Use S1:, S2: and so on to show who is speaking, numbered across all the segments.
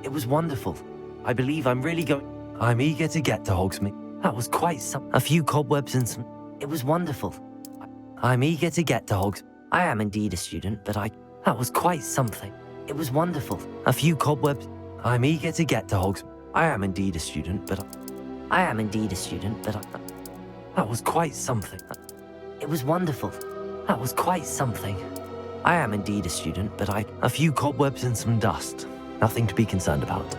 S1: It was wonderful. I believe I'm really going... I'm eager to get to Hogsmeade. That was quite some... A few cobwebs and some... It was wonderful. I'm eager to get to Hogsmeade. I am indeed a student, but That was quite something. It was wonderful. A few cobwebs... I'm eager to get to Hogsmeade. I am indeed a student, but I am indeed a student, but That was quite something. It was wonderful. That was quite something. I am indeed a student, but A few cobwebs and some dust. Nothing to be concerned about.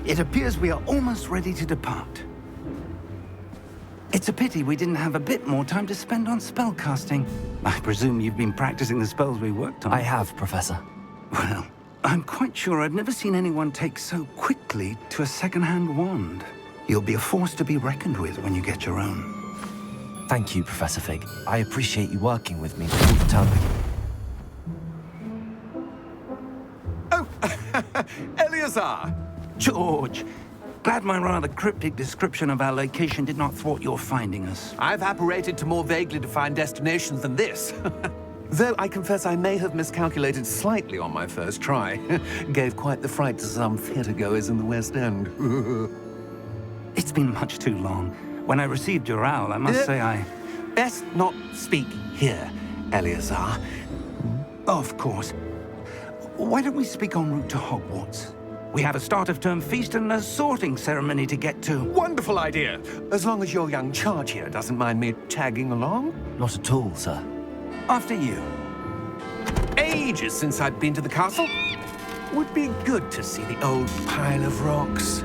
S2: It appears we are almost ready to depart. It's a pity we didn't have a bit more time to spend on spellcasting. I presume you've been practicing the spells we worked on.
S1: I have, Professor.
S2: Well, I'm quite sure I've never seen anyone take so quickly to a second-hand wand. You'll be a force to be reckoned with when you get your own.
S1: Thank you, Professor Fig. I appreciate you working with me all the time.
S3: Oh, Eleazar!
S2: George, glad my rather cryptic description of our location did not thwart your finding us.
S3: I've apparated to more vaguely defined destinations than this. Though I confess I may have miscalculated slightly on my first try. Gave quite the fright to some theatergoers in the West End.
S2: It's been much too long. When I received your owl, I must say I...
S3: Best not speak here, Eleazar.
S2: Of course. Why don't we speak en route to Hogwarts? We have a start-of-term feast and a sorting ceremony to get to.
S3: Wonderful idea! As long as your young charge here doesn't mind me tagging along.
S1: Not at all, sir.
S2: After you.
S3: Ages since I'd been to the castle. Would be good to see the old pile of rocks.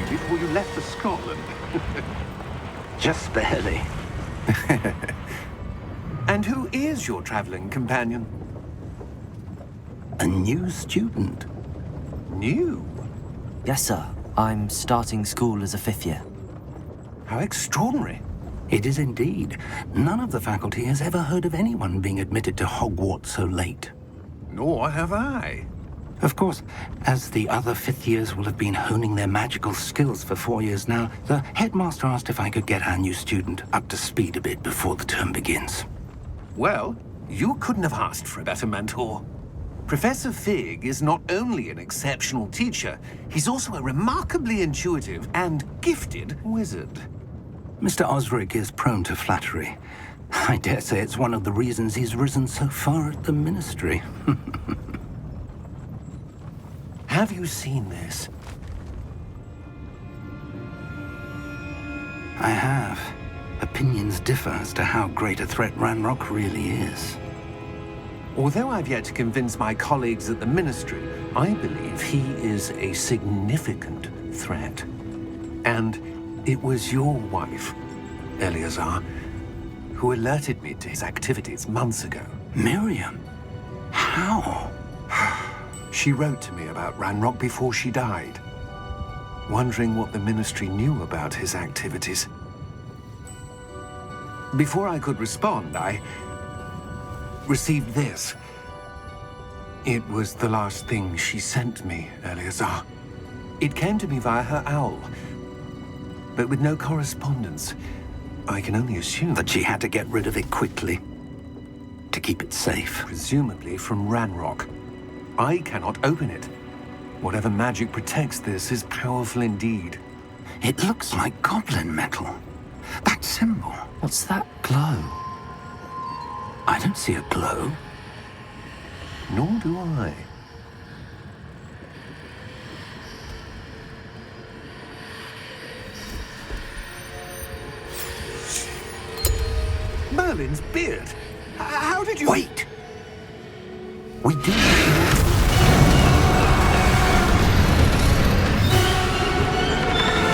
S4: Before you left for Scotland.
S2: Just barely.
S3: And who is your traveling companion?
S2: A new student.
S3: New?
S1: Yes, sir. I'm starting school as a 5th year.
S3: How extraordinary.
S2: It is indeed. None of the faculty has ever heard of anyone being admitted to Hogwarts so late.
S3: Nor have I.
S2: Of course, as the other fifth years will have been honing their magical skills for 4 years now, the headmaster asked if I could get our new student up to speed a bit before the term begins.
S3: Well, you couldn't have asked for a better mentor. Professor Fig is not only an exceptional teacher, he's also a remarkably intuitive and gifted wizard.
S2: Mr. Osric is prone to flattery. I dare say it's one of the reasons he's risen so far at the Ministry.
S3: Have you seen this?
S2: I have. Opinions differ as to how great a threat Ranrock really is.
S3: Although I've yet to convince my colleagues at the Ministry, I believe he is a significant threat. And it was your wife, Eleazar, who alerted me to his activities months ago.
S2: Miriam? How?
S3: She wrote to me about Ranrock before she died, wondering what the Ministry knew about his activities. Before I could respond, I received this. It was the last thing she sent me, Eleazar. It came to me via her owl, but with no correspondence. I can only assume
S2: That she had to get rid of it quickly, to keep it safe.
S3: presumably from Ranrock. I cannot open it. Whatever magic protects this is powerful indeed.
S2: It looks like goblin metal. That symbol.
S1: What's that glow?
S2: I don't see a glow.
S3: Nor do I. Merlin's beard. How did you...
S2: Wait! We do.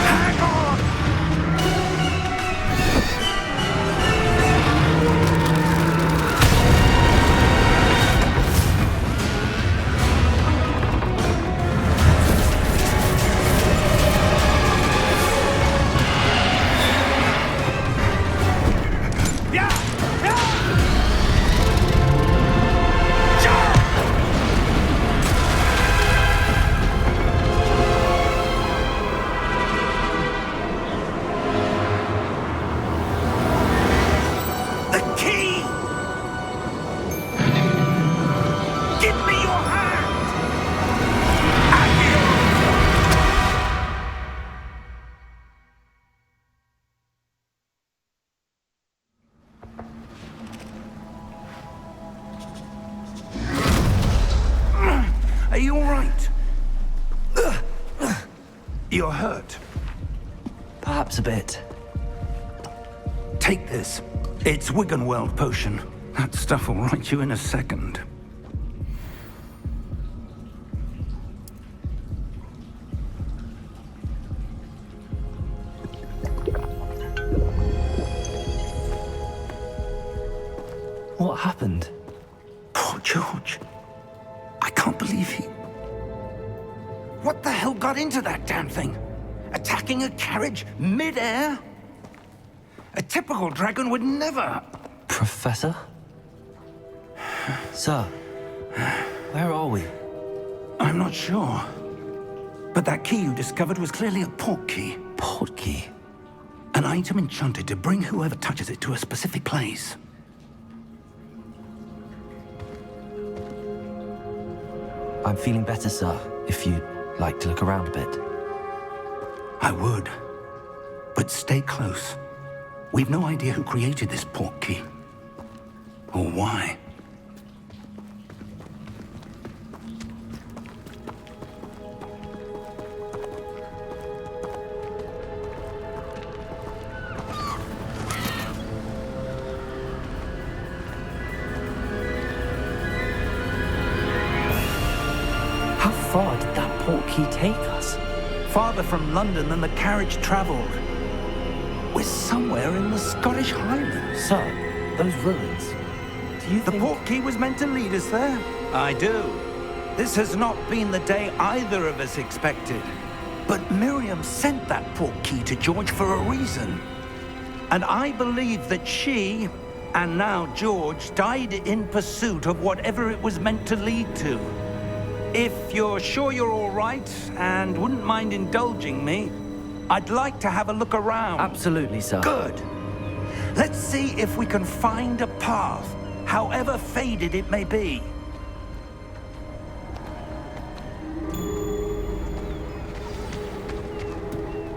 S3: Hang on! The key! Give me your hand!
S2: Are you all right? You're hurt.
S1: Perhaps a bit.
S2: Take this. It's Wiggenweld potion. That stuff will right you in a second.
S1: What happened?
S2: Poor George. I can't believe he... What the hell got into that damn thing? Attacking a carriage mid-air? A typical dragon would never...
S1: Professor? Sir, where are we?
S2: I'm not sure. But that key you discovered was clearly a port key.
S1: Port key?
S2: An item enchanted to bring whoever touches it to a specific place.
S1: I'm feeling better, sir, if you'd like to look around a bit.
S2: I would. But stay close. We've no idea who created this port key. Or why.
S1: How far did that port key take us?
S2: Farther from London than the carriage traveled. We're somewhere in the Scottish Highlands.
S1: Sir, those ruins. Do you
S2: The
S1: think...
S2: port key was meant to lead us there? I do. This has not been the day either of us expected. But Miriam sent that port key to George for a reason. And I believe that she, and now George, died in pursuit of whatever it was meant to lead to. If you're sure you're all right and wouldn't mind indulging me, I'd like to have a look around.
S1: Absolutely, sir.
S2: Good. Let's see if we can find a path, however faded it may be.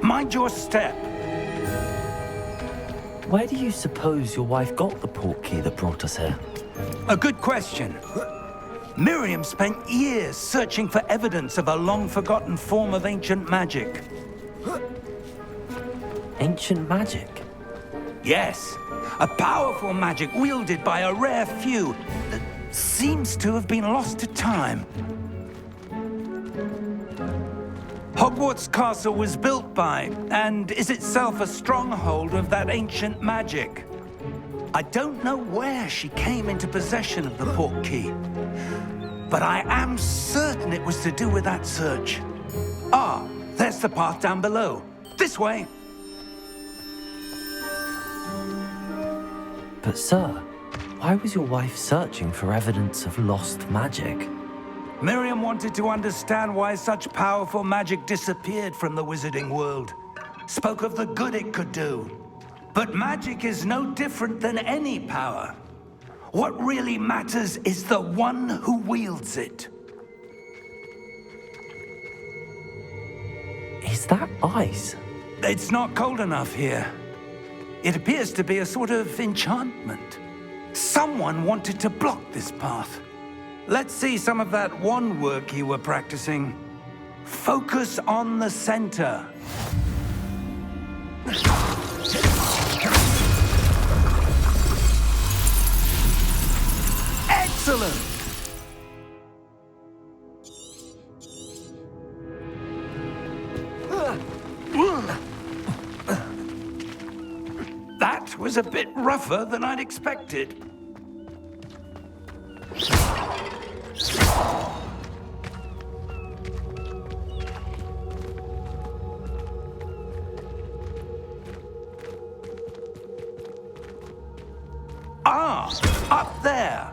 S2: Mind your step.
S1: Where do you suppose your wife got the portkey that brought us here?
S2: A good question. Miriam spent years searching for evidence of a long-forgotten form of ancient magic.
S1: Ancient magic?
S2: Yes, a powerful magic wielded by a rare few that seems to have been lost to time. Hogwarts Castle was built by, and is itself a stronghold of that ancient magic. I don't know where she came into possession of the portkey, but I am certain it was to do with that search. Ah, there's the path down below. This way.
S1: But sir, why was your wife searching for evidence of lost magic?
S2: Miriam wanted to understand why such powerful magic disappeared from the wizarding world. Spoke of the good it could do. But magic is no different than any power. What really matters is the one who wields it.
S1: Is that ice?
S2: It's not cold enough here. It appears to be a sort of enchantment. Someone wanted to block this path. Let's see some of that wand work you were practicing. Focus on the center. Excellent! That was a bit rougher than I'd expected. Ah, up there.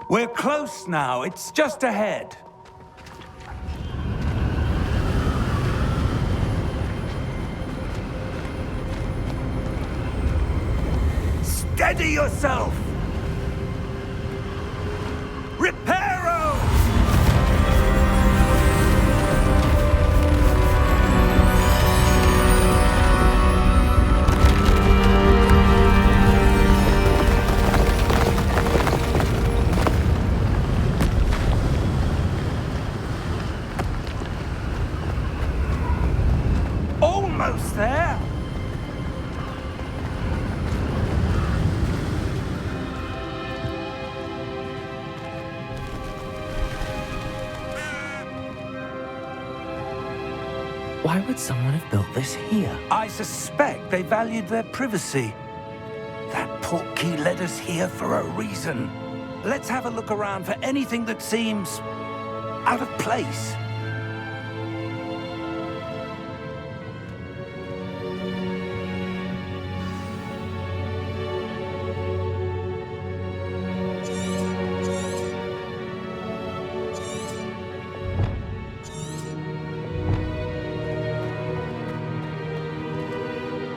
S2: We're close now. It's just ahead. Steady yourself! Reparo! Almost there!
S1: Why would someone have built this here?
S2: I suspect they valued their privacy. That portkey led us here for a reason. Let's have a look around for anything that seems out of place.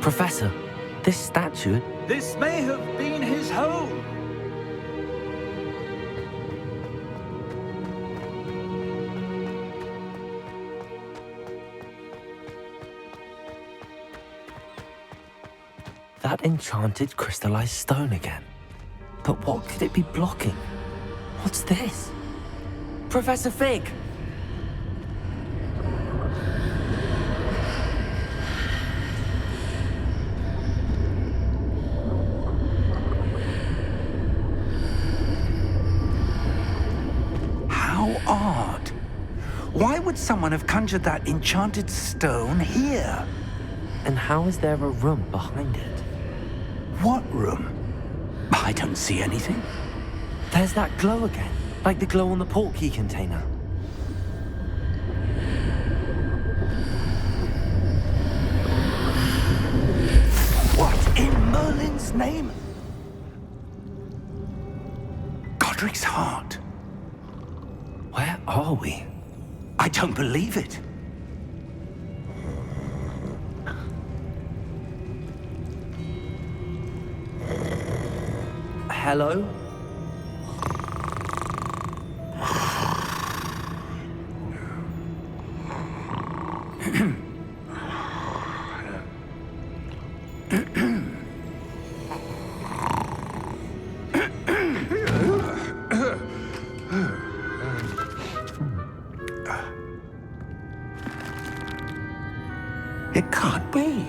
S1: Professor, this statue...
S2: This may have been his home.
S1: That enchanted crystallized stone again. But what could it be blocking? What's this? Professor Fig!
S2: How odd. Why would someone have conjured that enchanted stone here?
S1: And how is there a room behind it?
S2: What room? I don't see anything.
S1: There's that glow again, like the glow on the portkey container.
S2: What in Merlin's name? Godric's heart.
S1: Where are we?
S2: I don't believe it.
S1: Hello?
S2: It can't be.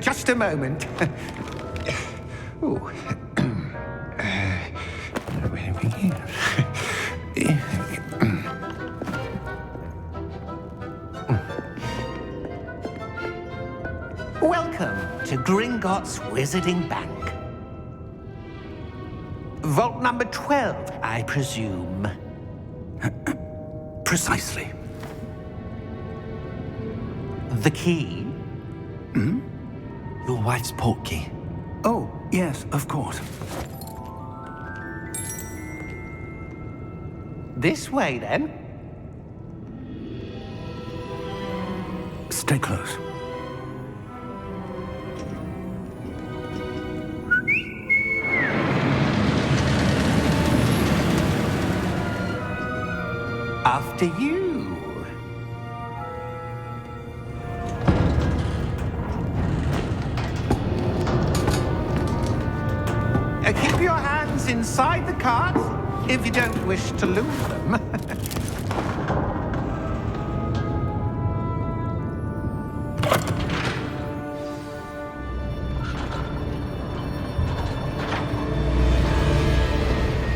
S2: Just a moment. Ooh. Welcome to Gringotts Wizarding Bank. Vault number 12, I presume. Precisely. The key?
S1: Your wife's portkey.
S2: Oh, yes, of course. This way, then. Stay close. After you. Keep your hands inside the cart if you don't wish to lose them.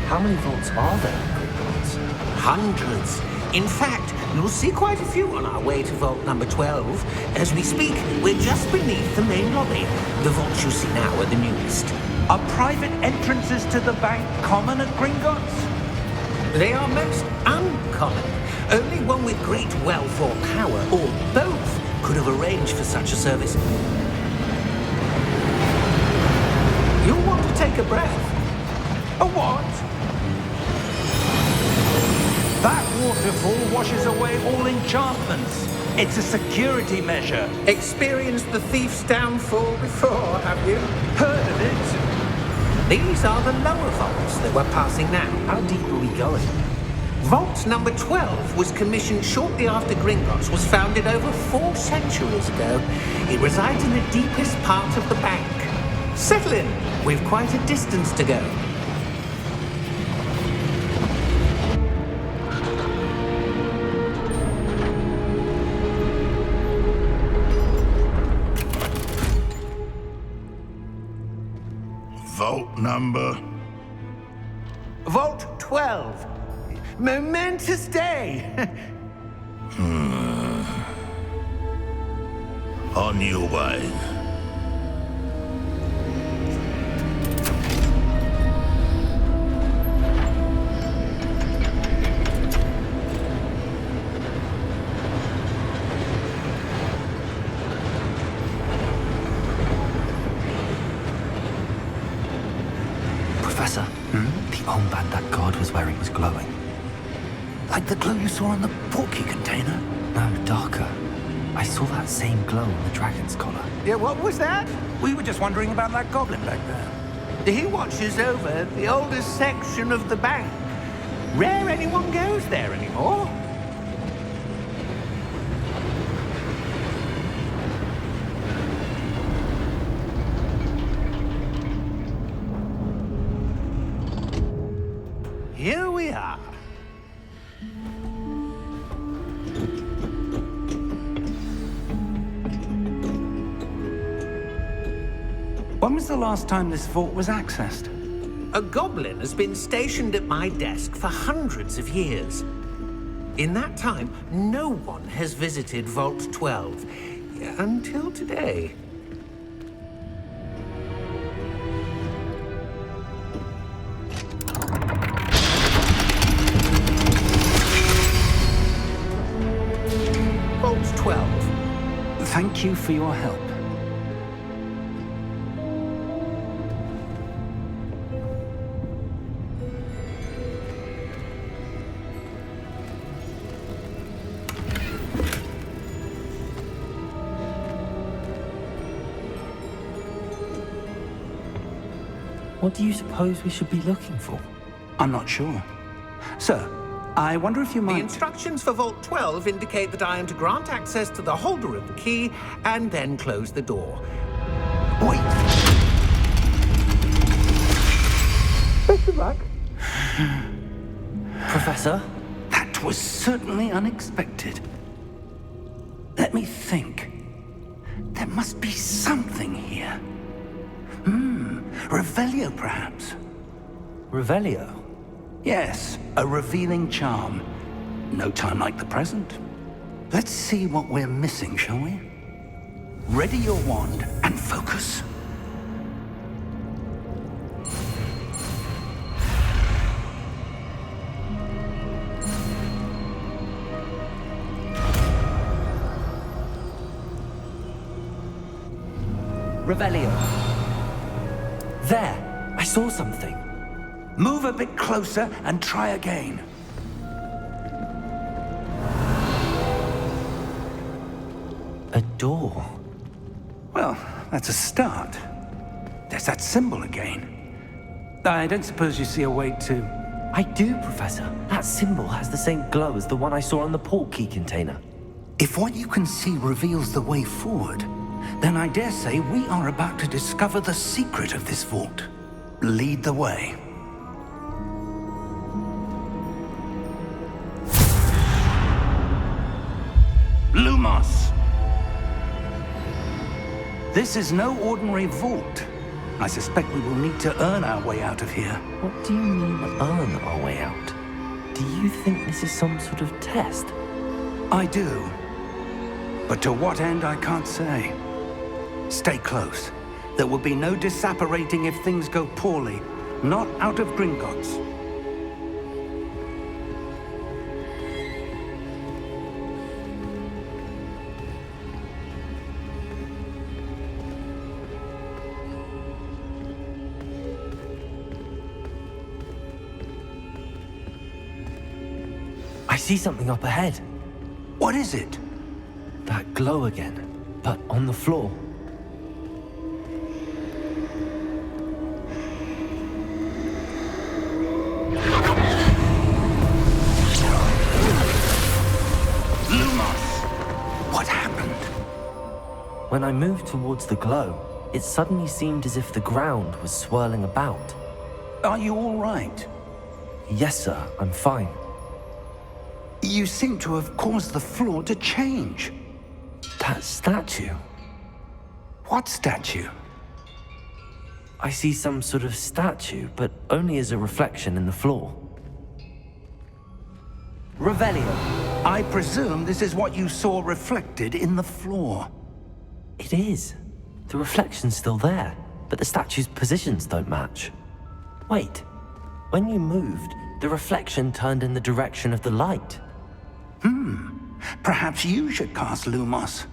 S1: How many vaults are there in Gringotts?
S4: Hundreds. In fact, you'll see quite a few on our way to vault number 12. As we speak, we're just beneath the main lobby. The vaults you see now are the newest.
S2: Are private entrances to the bank common at Gringotts?
S4: They are most uncommon. Only one with great wealth or power, or both, could have arranged for such a service. You'll want to take a breath.
S2: A what? That waterfall washes away all enchantments. It's a security measure.
S4: Experienced the thief's downfall before, have you?
S2: Heard of it?
S4: These are the lower vaults that we're passing now.
S1: How deep are we going?
S4: Vault number 12 was commissioned shortly after Gringotts was founded over 4 centuries ago. It resides in the deepest part of the bank. Settle in. We've quite a distance to go.
S5: Vault number?
S2: Vault 12. Momentous day.
S5: On your way.
S1: Professor, the armband that guard was wearing was glowing.
S2: Like the glow you saw on the portkey container?
S1: No, darker. I saw that same glow on the dragon's collar.
S2: Yeah, what was that? We were just wondering about that goblin back there.
S4: He watches over the oldest section of the bank. Rare anyone goes there anymore. Here we are.
S2: When was the last time this vault was accessed?
S4: A goblin has been stationed at my desk for hundreds of years. In that time, no one has visited Vault 12. until today. Vault 12.
S2: Thank you for your help.
S1: What do you suppose we should be looking for?
S2: I'm not sure. Sir, I wonder if you
S4: The
S2: might...
S4: instructions for Vault 12 indicate that I am to grant access to the holder of the key and then close the door.
S2: Wait!
S4: Best of luck.
S1: Professor?
S2: That was certainly unexpected. Let me think. There must be something here. Revelio, perhaps?
S1: Revelio?
S2: Yes, a revealing charm. No time like the present. Let's see what we're missing, shall we? Ready your wand and focus.
S1: Revelio. There! I saw something.
S2: Move a bit closer and try again.
S1: A door.
S2: Well, that's a start. There's that symbol again. I don't suppose you see a way to...
S1: I do, Professor. That symbol has the same glow as the one I saw on the port key container.
S2: If what you can see reveals the way forward, then I dare say we are about to discover the secret of this vault. Lead the way. Lumos! This is no ordinary vault. I suspect we will need to earn our way out of here.
S1: What do you mean, earn our way out? Do you think this is some sort of test?
S2: I do. But to what end, I can't say. Stay close. There will be no disapparating if things go poorly. Not out of Gringotts.
S1: I see something up ahead.
S2: What is it?
S1: That glow again, but on the floor.
S2: Lumos! What happened?
S1: When I moved towards the glow, it suddenly seemed as if the ground was swirling about.
S2: Are you all right?
S1: Yes, sir, I'm fine.
S2: You seem to have caused the floor to change.
S1: That statue.
S2: What statue?
S1: I see some sort of statue, but only as a reflection in the floor. Revelio.
S2: I presume this is what you saw reflected in the floor.
S1: It is. The reflection's still there, but the statue's positions don't match. Wait. When you moved, the reflection turned in the direction of the light.
S2: Perhaps you should cast Lumos.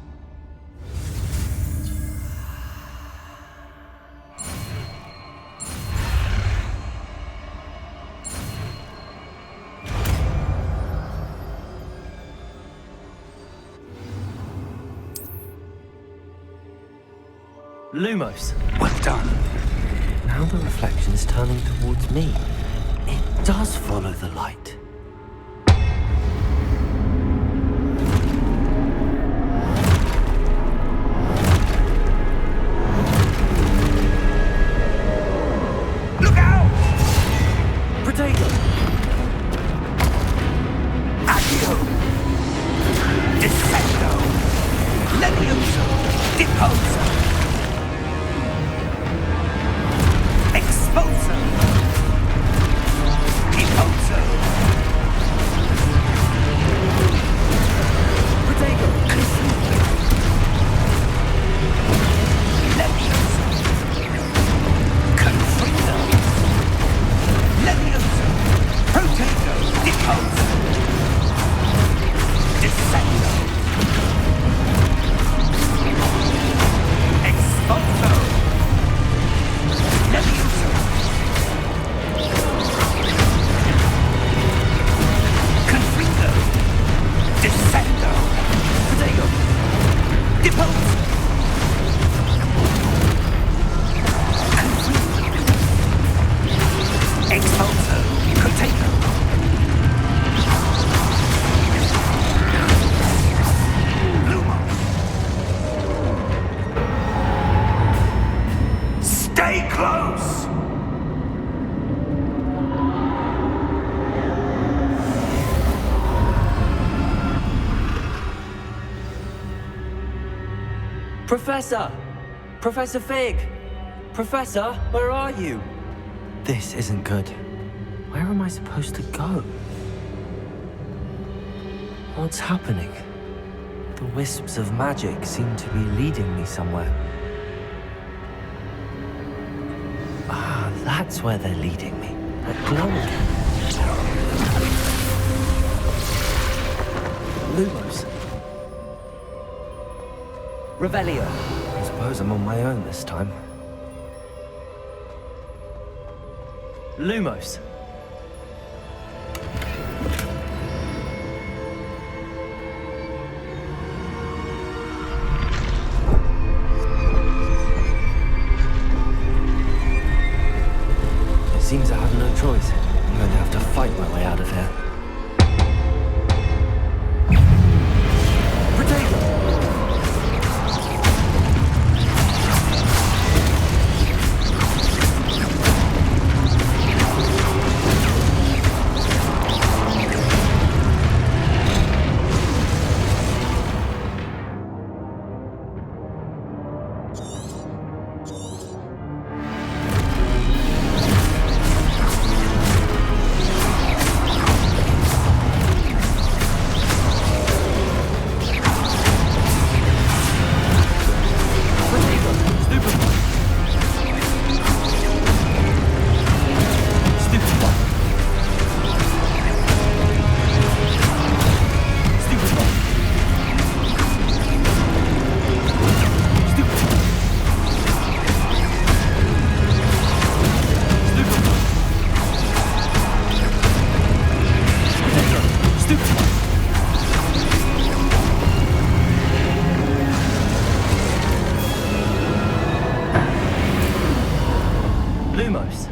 S1: Lumos.
S2: Well done.
S1: Now the reflection is turning towards me. It does follow the light.
S2: Look out!
S1: Potato!
S2: Accio! Defendo! Levioso! Deposo! Exposo! Deposo! Stay close!
S1: Professor! Professor Fig! Professor, where are you? This isn't good. Where am I supposed to go? What's happening? The wisps of magic seem to be leading me somewhere. Ah, that's where they're leading me. That glow again. Lumos. Revelio. I suppose I'm on my own this time. Lumos. It seems I have no choice. I'm going to have to fight my way out of here. Lumos.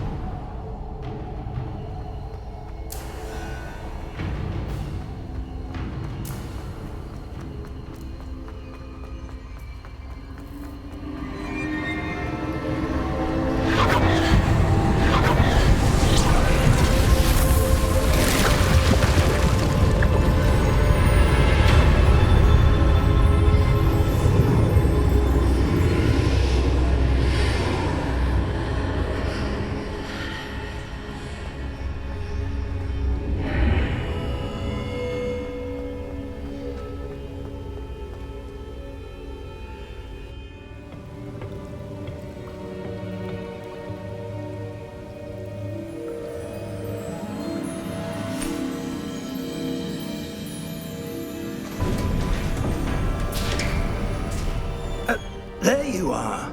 S2: There you are.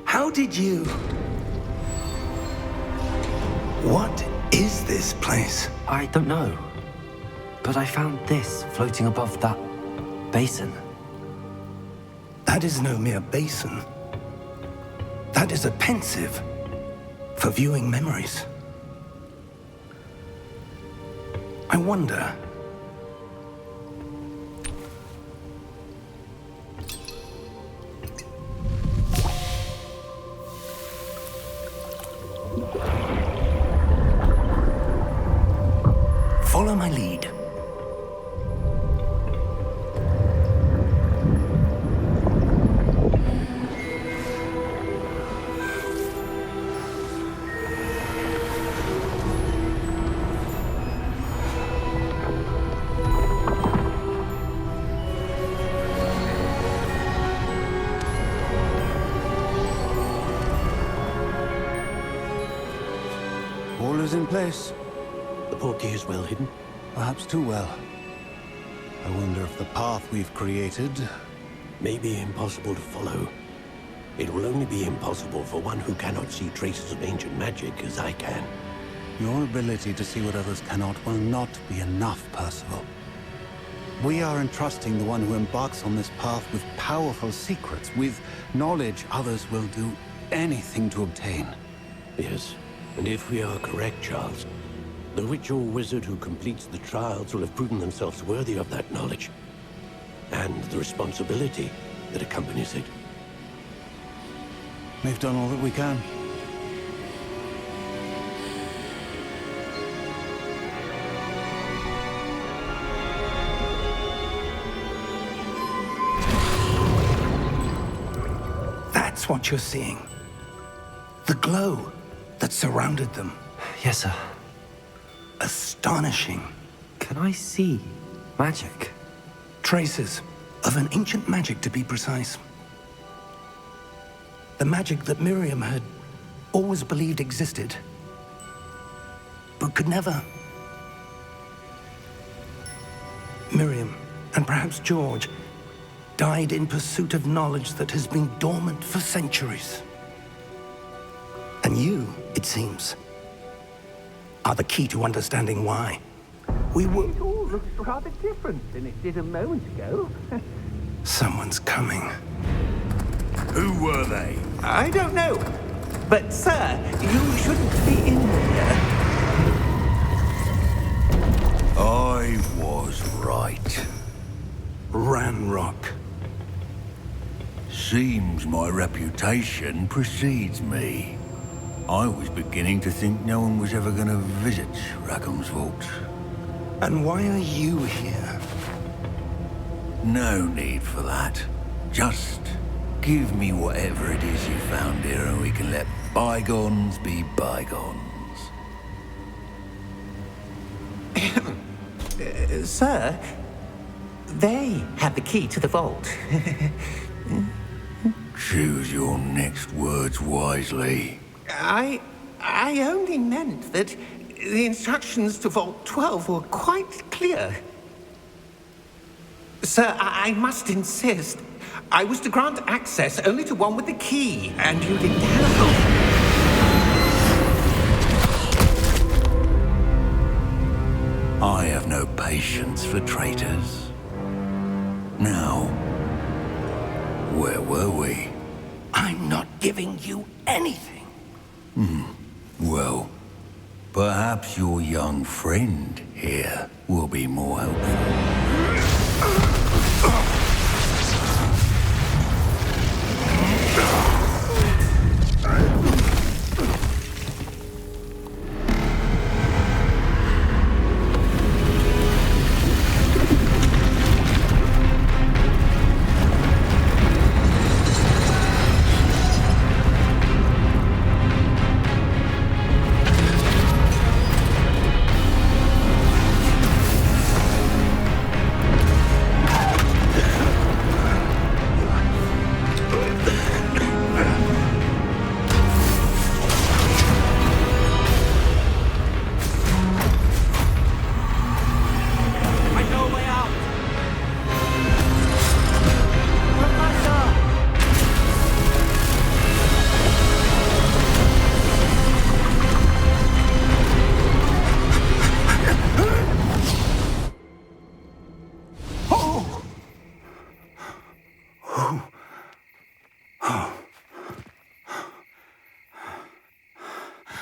S2: How did you... What is this place?
S1: I don't know. But I found this floating above that basin.
S2: That is no mere basin. That is a pensive for viewing memories. I wonder... Follow my lead.
S6: All is in place.
S7: The portkey is well hidden.
S6: Perhaps too well. I wonder if the path we've created...
S7: May be impossible to follow. It will only be impossible for one who cannot see traces of ancient magic as I can.
S6: Your ability to see what others cannot will not be enough, Percival. We are entrusting the one who embarks on this path with powerful secrets, with knowledge others will do anything to obtain.
S7: Yes, and if we are correct, Charles, the witch or wizard who completes the trials will have proven themselves worthy of that knowledge, and the responsibility that accompanies it.
S6: We've done all that we can.
S2: That's what you're seeing. The glow that surrounded them.
S1: Yes, sir.
S2: Astonishing.
S1: Can I see magic?
S2: Traces of an ancient magic, to be precise. The magic that Miriam had always believed existed, but could never. Miriam, and perhaps George, died in pursuit of knowledge that has been dormant for centuries. And you, it seems, are the key to understanding why. We were...
S4: It all looks rather different than it did a moment ago.
S2: Someone's coming.
S5: Who were they?
S4: I don't know. But, sir, you shouldn't be in here.
S5: I was right.
S2: Ranrock.
S5: Seems my reputation precedes me. I was beginning to think no one was ever going to visit Rackham's vault.
S2: And why are you here?
S5: No need for that. Just give me whatever it is you found here and we can let bygones be bygones.
S4: Sir, they had the key to the vault.
S5: Choose your next words wisely.
S4: I only meant that the instructions to Vault 12 were quite clear. Sir, I must insist. I was to grant access only to one with the key, and you didn't have.
S5: I have no patience for traitors. Now, where were we?
S2: I'm not giving you anything.
S5: Well, perhaps your young friend here will be more helpful.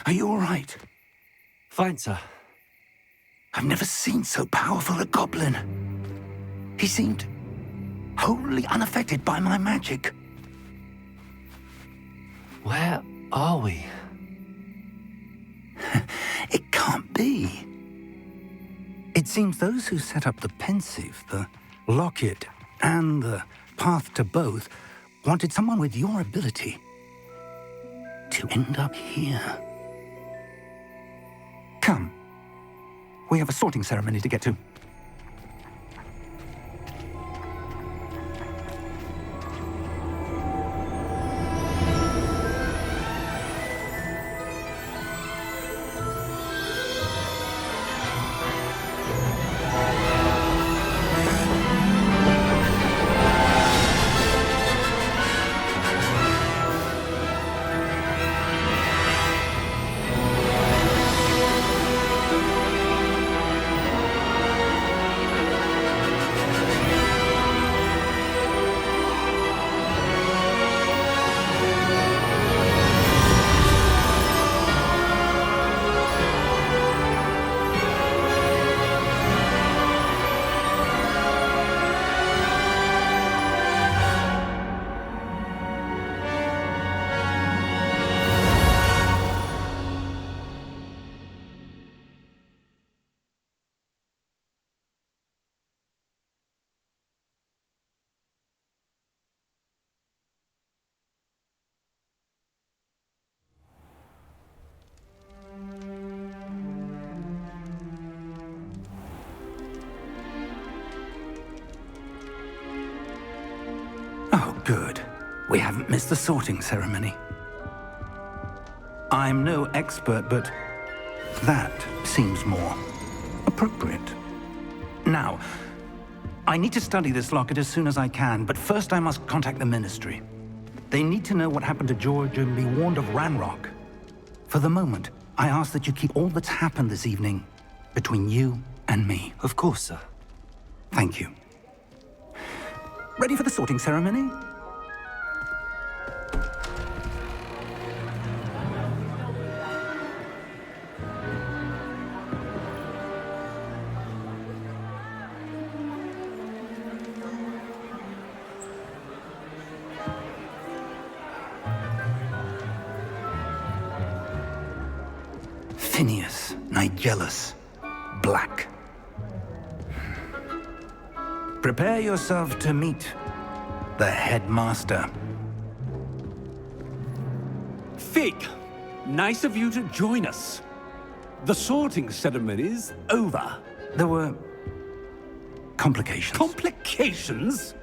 S2: Are you all right?
S1: Fine, sir.
S2: I've never seen so powerful a goblin. He seemed wholly unaffected by my magic.
S1: Where are we?
S2: It can't be. It seems those who set up the pensive, the locket, and the path to both wanted someone with your ability to end up here. Come. We have a sorting ceremony to get to. Good. We haven't missed the sorting ceremony. I'm no expert, but that seems more appropriate. Now, I need to study this locket as soon as I can, but first I must contact the Ministry. They need to know what happened to George and be warned of Ranrock. For the moment, I ask that you keep all that's happened this evening between you and me.
S1: Of course, sir.
S2: Thank you. Ready for the sorting ceremony? Phineas, Nigellus, Black. Prepare yourself to meet the headmaster.
S8: Fig, nice of you to join us. The sorting ceremony's over.
S2: There were complications.
S8: Complications?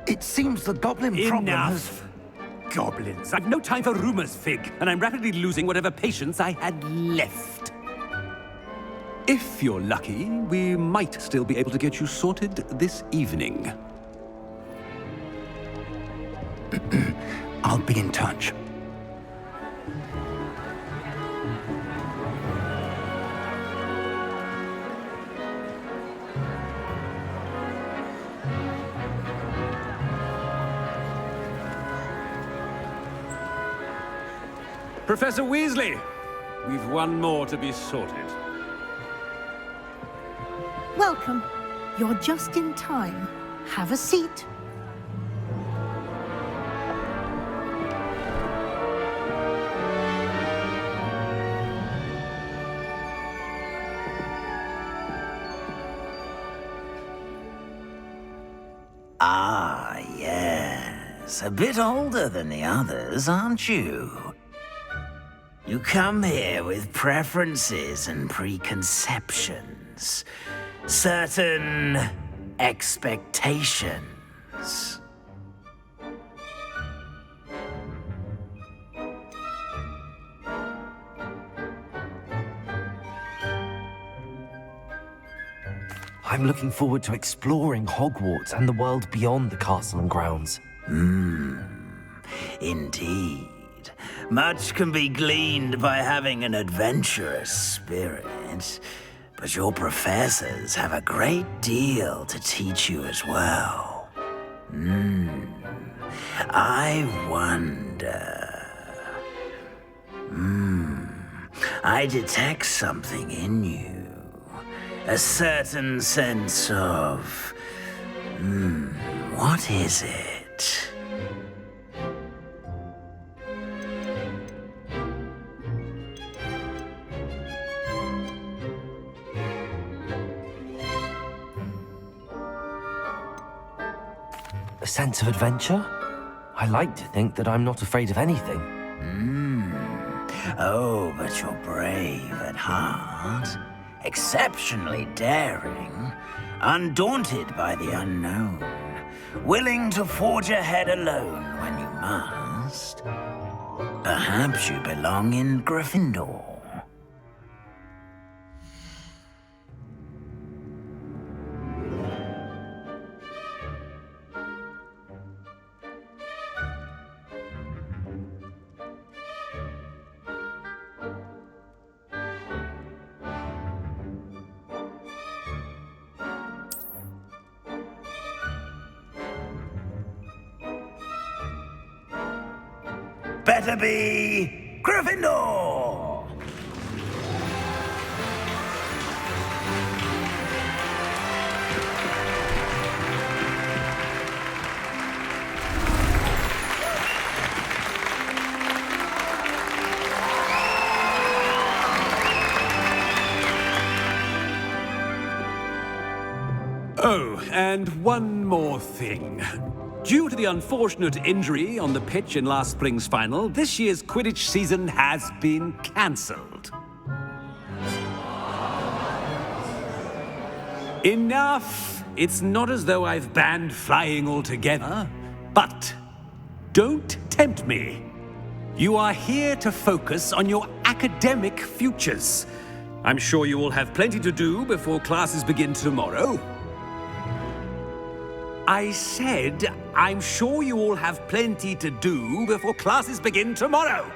S2: It seems the goblin problem has...
S8: Enough! Goblins. I've no time for rumors, Fig, and I'm rapidly losing whatever patience I had left. If you're lucky, we might still be able to get you sorted this evening.
S2: I'll be in touch.
S8: Professor Weasley, we've one more to be sorted.
S9: Welcome. You're just in time. Have a seat.
S10: Ah, yes. A bit older than the others, aren't you? You come here with preferences and preconceptions. Certain expectations.
S1: I'm looking forward to exploring Hogwarts and the world beyond the castle and grounds.
S10: Indeed. Much can be gleaned by having an adventurous spirit, but your professors have a great deal to teach you as well. I wonder... I detect something in you. A certain sense of... what is it?
S1: A sense of adventure? I like to think that I'm not afraid of anything.
S10: Oh, but you're brave at heart. Exceptionally daring. Undaunted by the unknown. Willing to forge ahead alone when you must. Perhaps you belong in Gryffindor. Better be Gryffindor!
S8: Oh, and one more thing. Due to the unfortunate injury on the pitch in last spring's final, this year's Quidditch season has been cancelled. Enough! It's not as though I've banned flying altogether, but Don't tempt me. You are here to focus on your academic futures. I'm sure you will have plenty to do before classes begin tomorrow. I said, I'm sure you all have plenty to do before classes begin tomorrow.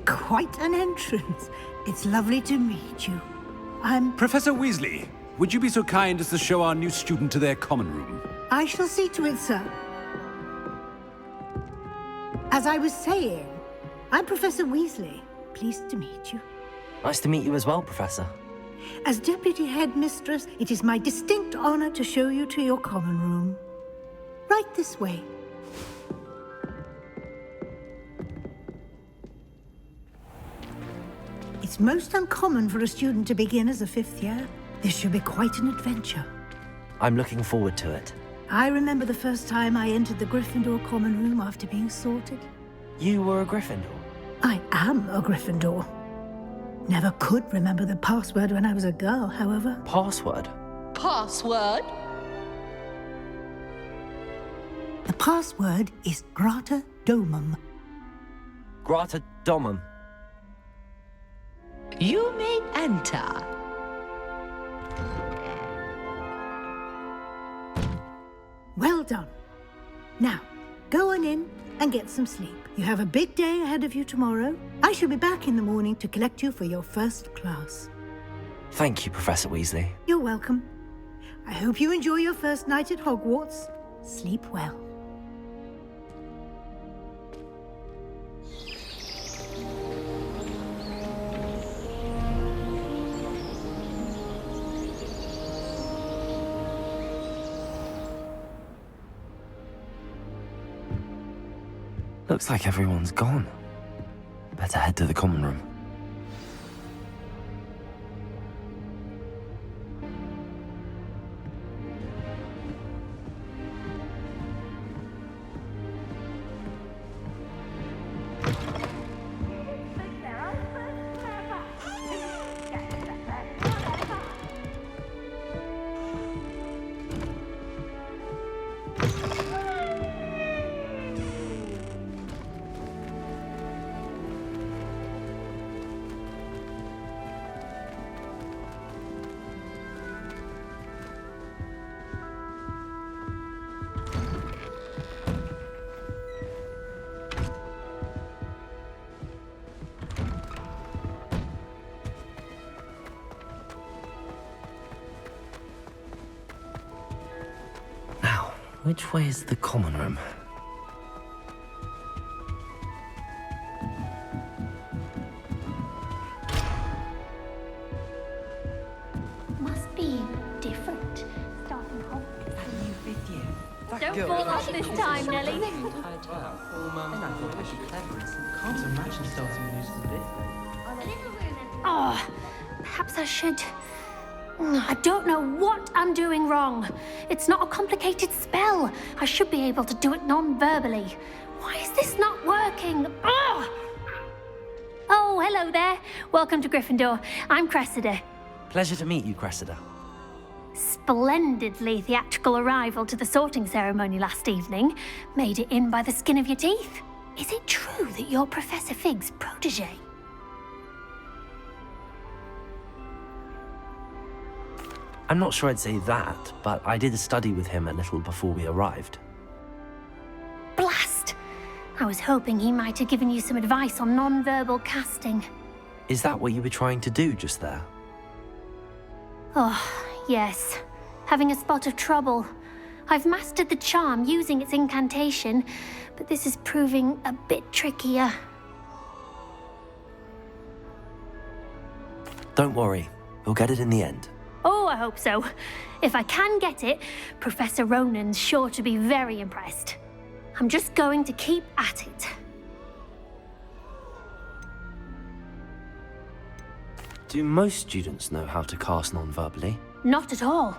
S9: Quite an entrance. It's lovely to meet you. I'm...
S8: Professor Weasley, would you be so kind as to show our new student to their common room?
S9: I shall see to it, sir. As I was saying, I'm Professor Weasley. Pleased to meet you.
S1: Nice to meet you as well, Professor.
S9: As Deputy Headmistress, it is my distinct honor to show you to your common room. Right this way. It's most uncommon for a student to begin as a fifth year. This should be quite an adventure.
S1: I'm looking forward to it.
S9: I remember the first time I entered the Gryffindor common room after being sorted.
S1: You were a Gryffindor?
S9: I am a Gryffindor. Never could remember the password when I was a girl, however.
S1: Password?
S11: Password?
S9: The password is Grata Domum.
S1: Grata Domum.
S11: You may enter.
S9: Well done. Now, go on in and get some sleep. You have a big day ahead of you tomorrow. I shall be back in the morning to collect you for your first class.
S1: Thank you, Professor Weasley.
S9: You're welcome. I hope you enjoy your first night at Hogwarts. Sleep well.
S1: Looks like everyone's gone. Better head to the common room. Which way is the common room?
S12: Must be different. Starting off.
S13: Don't fall off this time, Nelly. Can't imagine starting a new school.
S12: Oh, perhaps I should. I don't know what I'm doing wrong. It's not a complicated spell. I should be able to do it non-verbally. Why is this not working? Oh, hello there. Welcome to Gryffindor. I'm Cressida.
S1: Pleasure to meet you, Cressida.
S12: Splendidly theatrical arrival to the sorting ceremony last evening. Made it in by the skin of your teeth. Is it true that you're Professor Fig's protege?
S1: I'm not sure I'd say that, but I did study with him a little before we arrived.
S12: Blast! I was hoping he might have given you some advice on non-verbal casting.
S1: Is that what you were trying to do just there?
S12: Oh, yes. Having a spot of trouble. I've mastered the charm using its incantation, but this is proving a bit trickier.
S1: Don't worry, we'll get it in the end.
S12: Oh, I hope so. If I can get it, Professor Ronan's sure to be very impressed. I'm just going to keep at it.
S1: Do most students know how to cast non-verbally?
S12: Not at all.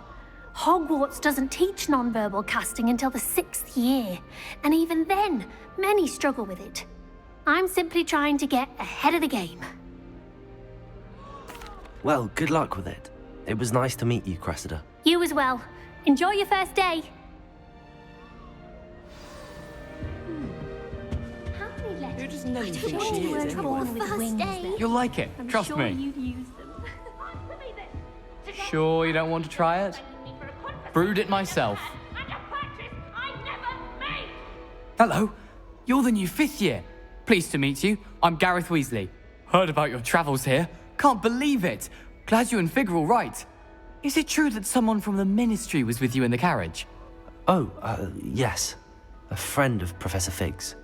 S12: Hogwarts doesn't teach non-verbal casting until the 6th year, and even then, many struggle with it. I'm simply trying to get ahead of the game.
S1: Well, good luck with it. It was nice to meet you, Cressida.
S12: You as well. Enjoy your first day. How many letters?
S13: Who does Nelly
S12: I
S13: think
S12: don't
S13: she
S12: know
S13: is,
S12: who
S13: anyway?
S12: born with wings there.
S14: You'll like it,
S12: I'm
S14: trust
S12: sure
S14: me.
S12: you'd use them.
S14: Sure you don't want to try it? Brewed it myself. Hello, you're the new 5th year. Pleased to meet you. I'm Gareth Weasley. Heard about your travels here. Can't believe it. Glad you and Fig are all right. Is it true that someone from the Ministry was with you in the carriage?
S1: Oh, yes. A friend of Professor Fig's.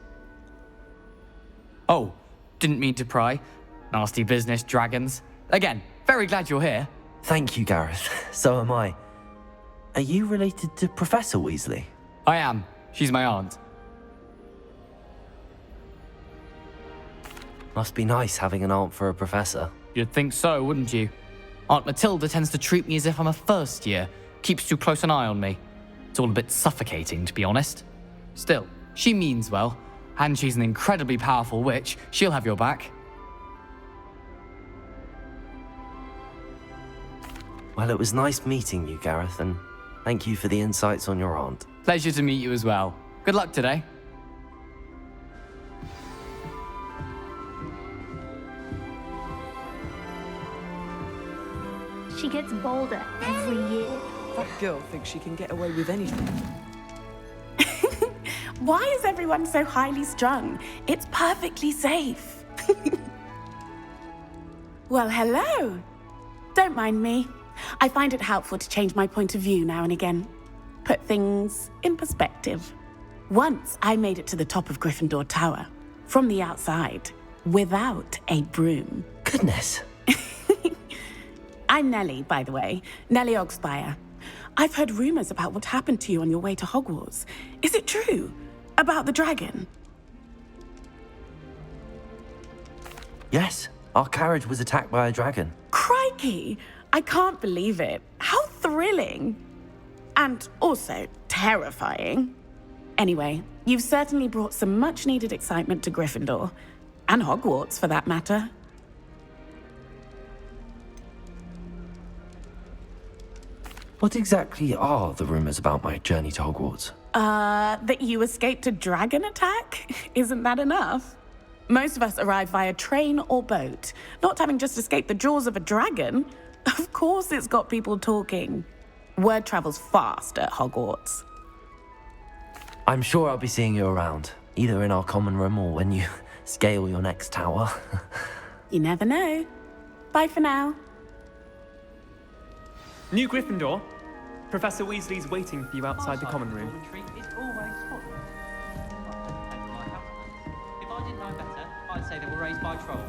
S14: Oh, didn't mean to pry. Nasty business, dragons. Again, very glad you're here.
S1: Thank you, Gareth. So am I. Are you related to Professor Weasley?
S14: I am. She's my aunt.
S1: Must be nice having an aunt for a professor.
S14: You'd think so, wouldn't you? Aunt Matilda tends to treat me as if I'm a first year. Keeps too close an eye on me. It's all a bit suffocating, to be honest. Still, she means well. And she's an incredibly powerful witch. She'll have your back.
S1: Well, it was nice meeting you, Gareth, and thank you for the insights on your aunt.
S14: Pleasure to meet you as well. Good luck today.
S12: She gets bolder every year.
S13: That girl thinks she can get away with anything.
S15: Why is everyone so highly strung? It's perfectly safe. Well, hello. Don't mind me. I find it helpful to change my point of view now and again. Put things in perspective. Once I made it to the top of Gryffindor Tower, from the outside, without a broom.
S1: Goodness.
S15: I'm Nellie, by the way. Nellie Ogspire. I've heard rumors about what happened to you on your way to Hogwarts. Is it true? About the dragon?
S1: Yes, our carriage was attacked by a dragon.
S15: Crikey! I can't believe it. How thrilling! And also terrifying. Anyway, you've certainly brought some much-needed excitement to Gryffindor. And Hogwarts, for that matter.
S1: What exactly are the rumors about my journey to Hogwarts?
S15: That you escaped a dragon attack? Isn't that enough? Most of us arrive via train or boat, not having just escaped the jaws of a dragon. Of course it's got people talking. Word travels fast at Hogwarts.
S1: I'm sure I'll be seeing you around, either in our common room or when you scale your next tower.
S15: You never know. Bye for now.
S16: New Gryffindor, Professor Weasley's waiting for you outside the common room.
S14: If I didn't know better, I'd say they were raised by trolls.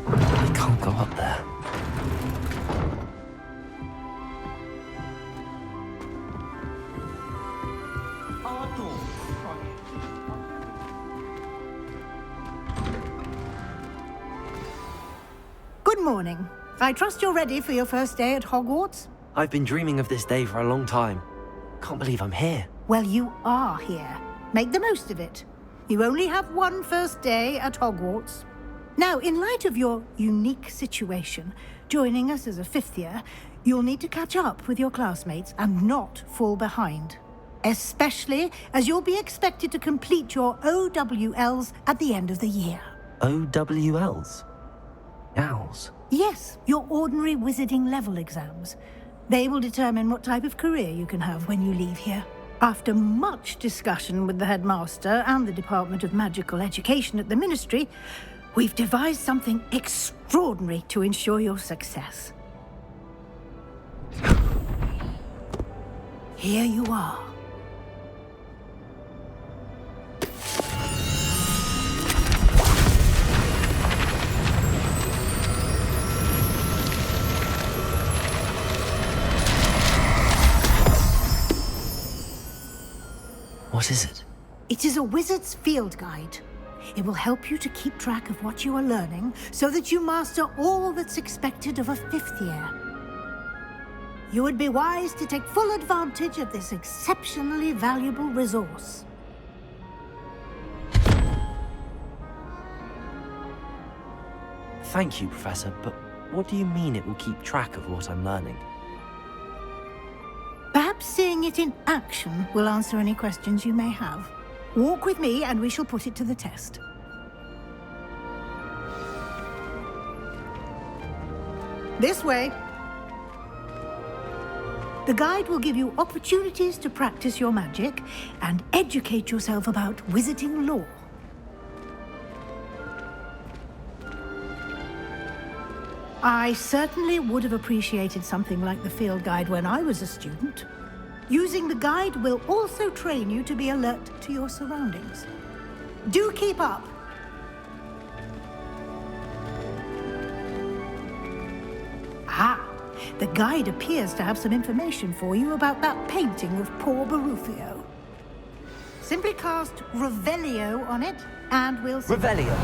S1: I can't go up there.
S9: Good morning. I trust you're ready for your first day at Hogwarts?
S1: I've been dreaming of this day for a long time. Can't believe I'm here.
S9: Well, you are here. Make the most of it. You only have one first day at Hogwarts. Now, in light of your unique situation, joining us as a 5th year, you'll need to catch up with your classmates and not fall behind. Especially as you'll be expected to complete your OWLs at the end of the year.
S1: OWLs? Owls?
S9: Yes, your ordinary wizarding level exams. They will determine what type of career you can have when you leave here. After much discussion with the headmaster and the Department of Magical Education at the Ministry, we've devised something extraordinary to ensure your success. Here you are.
S1: What is it?
S9: It is a wizard's field guide. It will help you to keep track of what you are learning so that you master all that's expected of a 5th year. You would be wise to take full advantage of this exceptionally valuable resource.
S1: Thank you, Professor, but what do you mean it will keep track of what I'm learning?
S9: Perhaps seeing it in action will answer any questions you may have. Walk with me and we shall put it to the test. This way. The guide will give you opportunities to practice your magic and educate yourself about wizarding lore. I certainly would have appreciated something like the field guide when I was a student. Using the guide will also train you to be alert to your surroundings. Do keep up. Ah, the guide appears to have some information for you about that painting of poor Barufio. Simply cast Revelio on it, and we'll see.
S1: Revelio.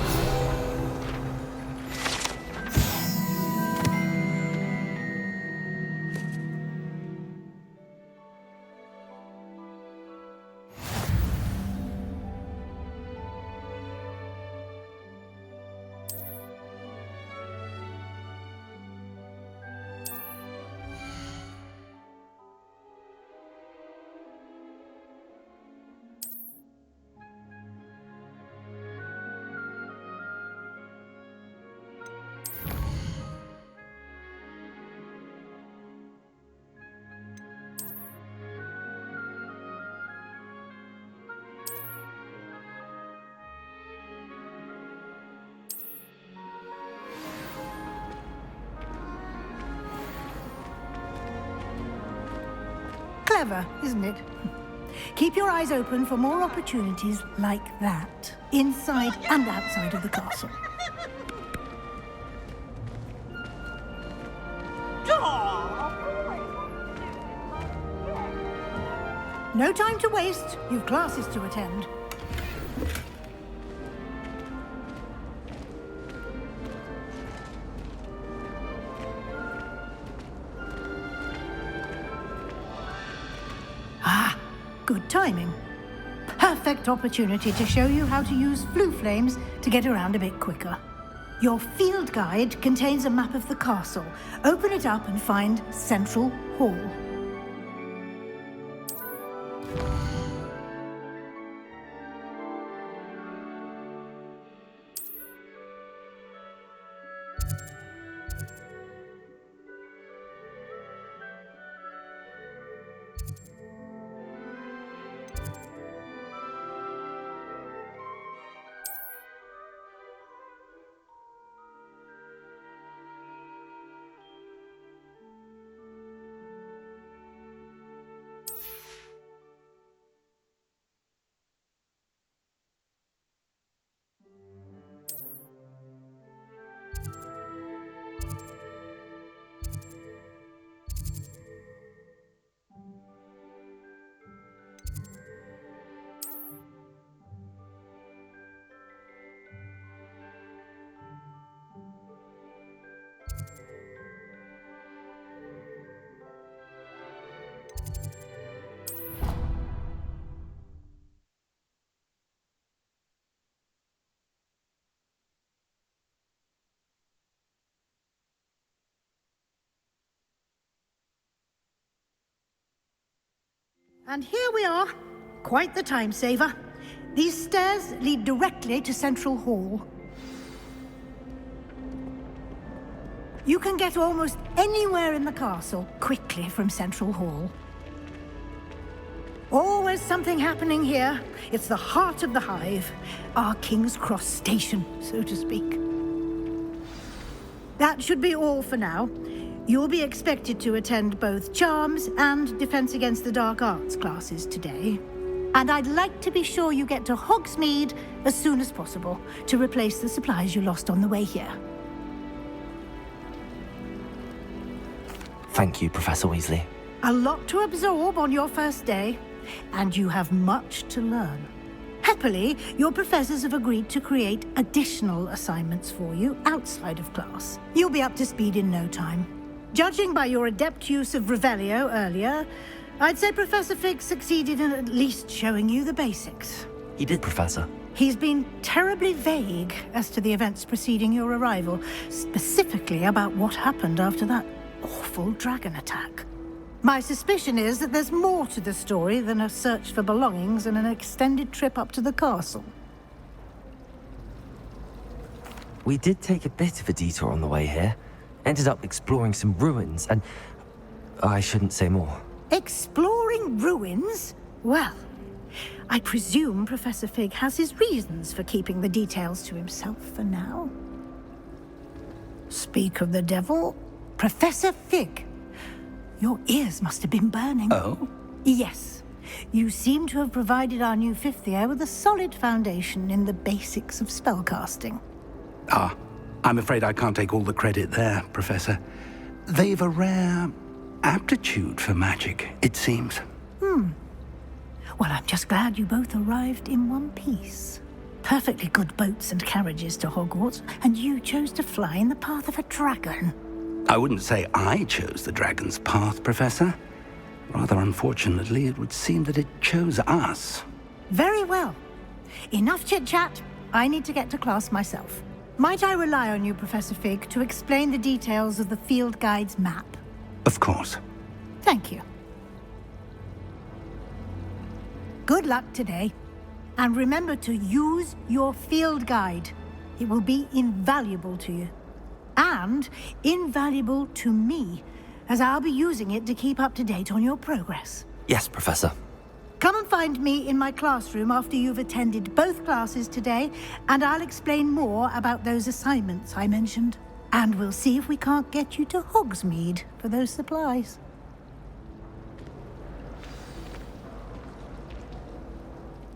S9: Clever, isn't it? Keep your eyes open for more opportunities like that, inside and outside of the castle. No time to waste. You've classes to attend. Ah, good timing. Perfect opportunity to show you how to use flue flames to get around a bit quicker. Your field guide contains a map of the castle. Open it up and find Central Hall. And here we are. Quite the time saver. These stairs lead directly to Central Hall. You can get almost anywhere in the castle quickly from Central Hall. Always something happening here. It's the heart of the hive. Our King's Cross station, so to speak. That should be all for now. You'll be expected to attend both Charms and Defense Against the Dark Arts classes today. And I'd like to be sure you get to Hogsmeade as soon as possible to replace the supplies you lost on the way here.
S1: Thank you, Professor Weasley.
S9: A lot to absorb on your first day, and you have much to learn. Happily, your professors have agreed to create additional assignments for you outside of class. You'll be up to speed in no time. Judging by your adept use of Revelio earlier, I'd say Professor Fig succeeded in at least showing you the basics.
S1: He did, Professor.
S9: He's been terribly vague as to the events preceding your arrival, specifically about what happened after that awful dragon attack. My suspicion is that there's more to the story than a search for belongings and an extended trip up to the castle.
S1: We did take a bit of a detour on the way here. Ended up exploring some ruins, and I shouldn't say more.
S9: Exploring ruins? Well, I presume Professor Fig has his reasons for keeping the details to himself for now. Speak of the devil, Professor Fig. Your ears must have been burning.
S2: Oh?
S9: Yes. You seem to have provided our new fifth year with a solid foundation in the basics of spellcasting.
S2: Ah, I'm afraid I can't take all the credit there, Professor. They've a rare aptitude for magic, it seems.
S9: Well, I'm just glad you both arrived in one piece. Perfectly good boats and carriages to Hogwarts, and you chose to fly in the path of a dragon.
S2: I wouldn't say I chose the dragon's path, Professor. Rather unfortunately, it would seem that it chose us.
S9: Very well. Enough chit-chat. I need to get to class myself. Might I rely on you, Professor Fig, to explain the details of the field guide's map?
S2: Of course.
S9: Thank you. Good luck today. And remember to use your field guide. It will be invaluable to you. And invaluable to me, as I'll be using it to keep up to date on your progress.
S1: Yes, Professor.
S9: Come and find me in my classroom after you've attended both classes today, and I'll explain more about those assignments I mentioned. And we'll see if we can't get you to Hogsmeade for those supplies.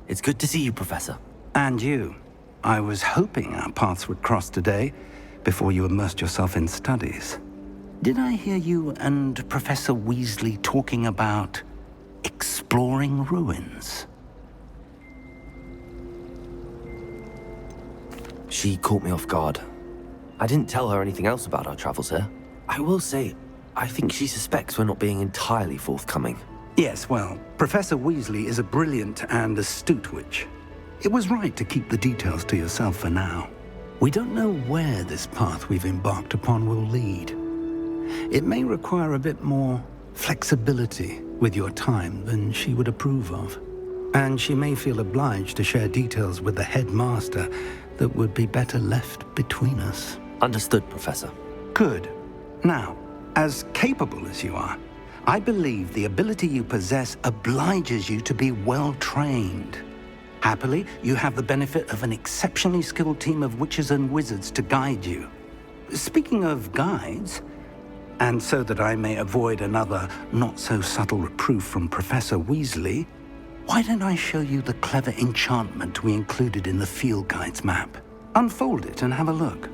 S1: It's good to see you, Professor.
S2: And you. I was hoping our paths would cross today, before you immersed yourself in studies. Did I hear you and Professor Weasley talking about exploring ruins?
S1: She caught me off guard. I didn't tell her anything else about our travels here. I will say, I think she suspects we're not being entirely forthcoming.
S2: Yes, well, Professor Weasley is a brilliant and astute witch. It was right to keep the details to yourself for now. We don't know where this path we've embarked upon will lead. It may require a bit more flexibility with your time than she would approve of. And she may feel obliged to share details with the headmaster that would be better left between us.
S1: Understood, Professor.
S2: Good. Now, as capable as you are, I believe the ability you possess obliges you to be well trained. Happily, you have the benefit of an exceptionally skilled team of witches and wizards to guide you. Speaking of guides, and so that I may avoid another not-so-subtle reproof from Professor Weasley, why don't I show you the clever enchantment we included in the field guide's map? Unfold it and have a look.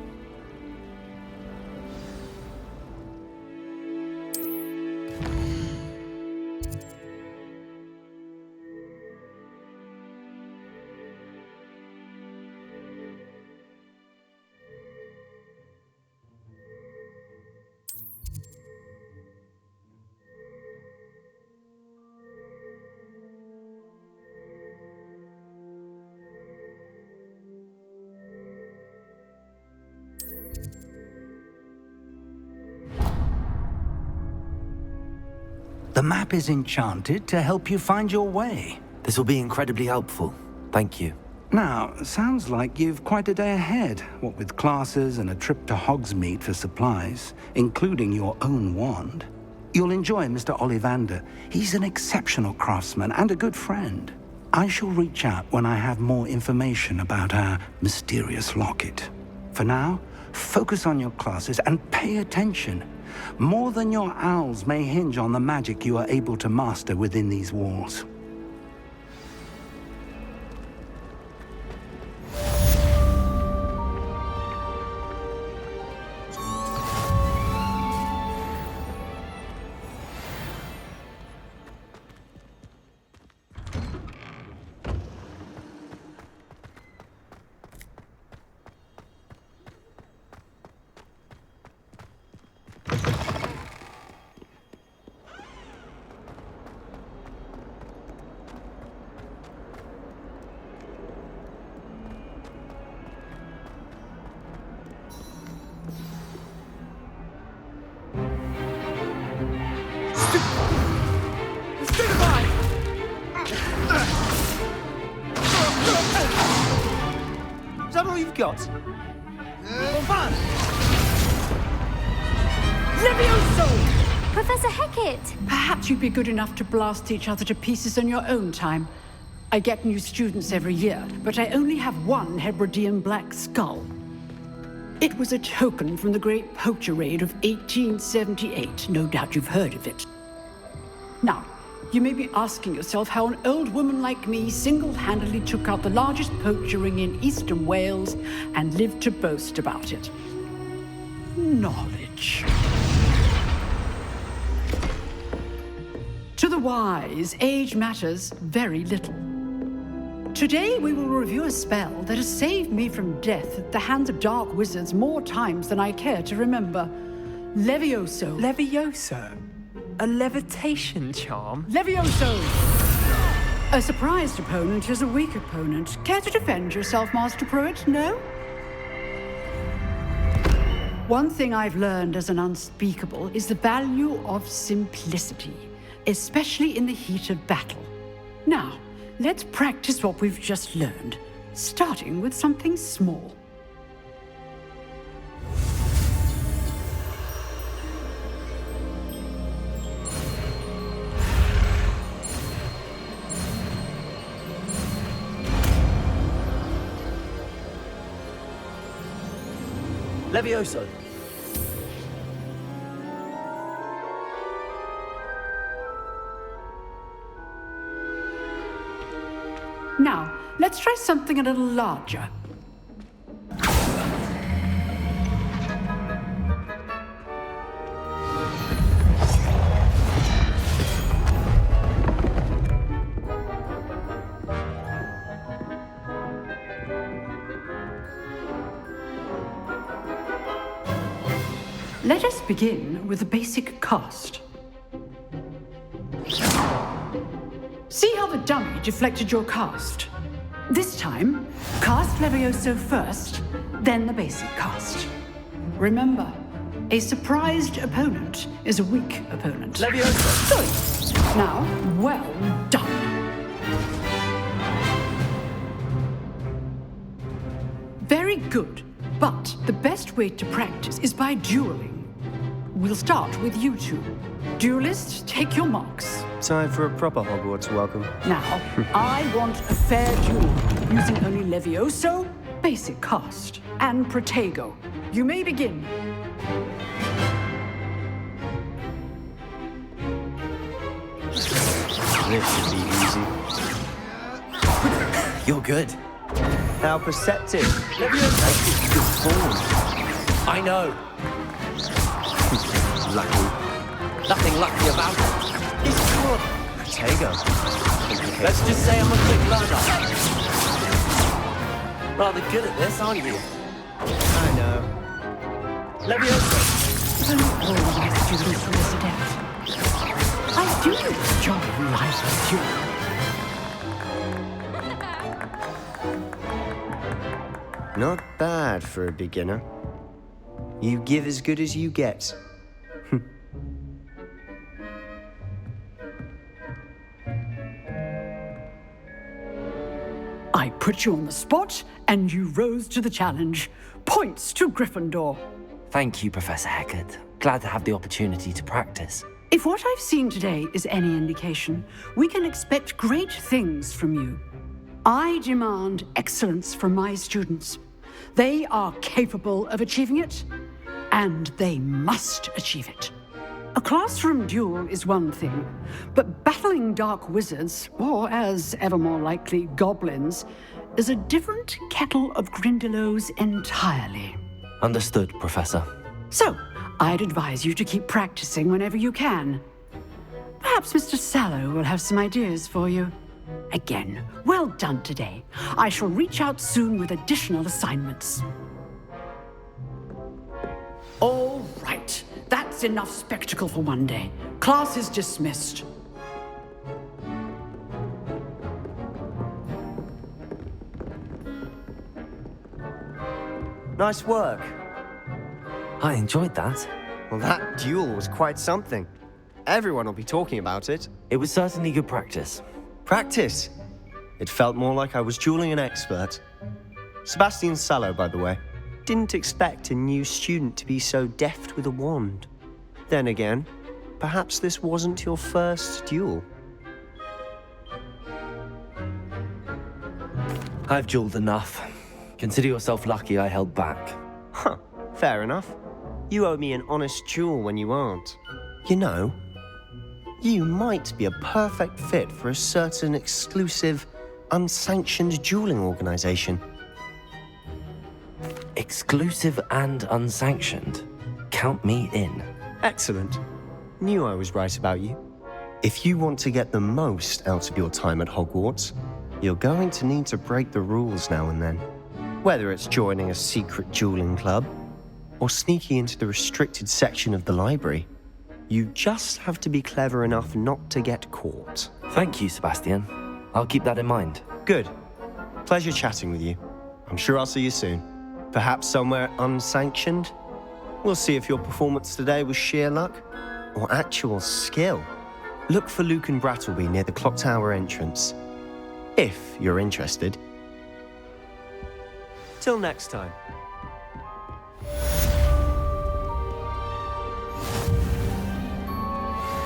S2: The map is enchanted to help you find your way.
S1: This will be incredibly helpful. Thank you.
S2: Now, sounds like you've quite a day ahead, what with classes and a trip to Hogsmeade for supplies, including your own wand. You'll enjoy Mr. Ollivander. He's an exceptional craftsman and a good friend. I shall reach out when I have more information about our mysterious locket. For now, focus on your classes and pay attention. More than your owls may hinge on the magic you are able to master within these walls.
S17: all you've got.
S18: Levioso!
S12: Professor Hecat!
S18: Perhaps you'd be good enough to blast each other to pieces in your own time. I get new students every year, but I only have one Hebridean black skull. It was a token from the Great Poacher Raid of 1878. No doubt you've heard of it. Now, you may be asking yourself how an old woman like me single-handedly took out the largest poacher ring in eastern Wales and lived to boast about it. Knowledge. To the wise, age matters very little. Today we will review a spell that has saved me from death at the hands of dark wizards more times than I care to remember. Levioso.
S16: Levioso? A levitation charm?
S18: Levioso! A surprised opponent is a weak opponent. Care to defend yourself, Master Pruitt? No? One thing I've learned as an unspeakable is the value of simplicity, especially in the heat of battle. Now, let's practice what we've just learned, starting with something small.
S17: Levioso.
S18: Now, let's try something a little larger. Let us begin with a basic cast. See how the dummy deflected your cast? This time, cast Levioso first, then the basic cast. Remember, a surprised opponent is a weak opponent.
S17: Levioso!
S18: Good. Now, well done. Very good, but the best way to practice is by dueling. We'll start with you two. Duelists, take your marks.
S17: Time for a proper Hogwarts welcome.
S18: Now, I want a fair duel, using only Levioso, basic cast, and Protego. You may begin.
S17: This should be easy. You're good. How perceptive. Levioso! Good form. I know. Lucky. Nothing lucky about it. It's good. Protego. Let's just say I'm a quick learner. Rather good at this, aren't you? I know. Levioso.
S18: Don't all my students are this adept. I do this job in life with you.
S17: Not bad for a beginner. You give as good as you get.
S18: I put you on the spot, and you rose to the challenge. Points to Gryffindor.
S1: Thank you, Professor Hecat. Glad to have the opportunity to practice.
S18: If what I've seen today is any indication, we can expect great things from you. I demand excellence from my students. They are capable of achieving it, and they must achieve it. A classroom duel is one thing, but battling dark wizards, or as ever more likely, goblins, is a different kettle of Grindylows entirely.
S1: Understood, Professor.
S18: So, I'd advise you to keep practicing whenever you can. Perhaps Mr. Sallow will have some ideas for you. Again, well done today. I shall reach out soon with additional assignments. All right. That's enough spectacle for one day. Class is dismissed.
S17: Nice work.
S1: I enjoyed that.
S17: Well, that duel was quite something. Everyone will be talking about it.
S1: It was certainly good practice.
S17: Practice? It felt more like I was dueling an expert. Sebastian Sallow, by the way. Didn't expect a new student to be so deft with a wand. Then again, perhaps this wasn't your first duel.
S1: I've dueled enough. Consider yourself lucky I held back.
S17: Huh, fair enough. You owe me an honest duel when you aren't. You know, you might be a perfect fit for a certain exclusive, unsanctioned dueling organization.
S1: Exclusive and unsanctioned. Count me in.
S17: Excellent. Knew I was right about you. If you want to get the most out of your time at Hogwarts, you're going to need to break the rules now and then. Whether it's joining a secret dueling club, or sneaking into the restricted section of the library, you just have to be clever enough not to get caught.
S1: Thank you, Sebastian. I'll keep that in mind.
S17: Good. Pleasure chatting with you. I'm sure I'll see you soon. Perhaps somewhere unsanctioned? We'll see if your performance today was sheer luck or actual skill. Look for Luke and Brattleby near the clock tower entrance, if you're interested. Till next time.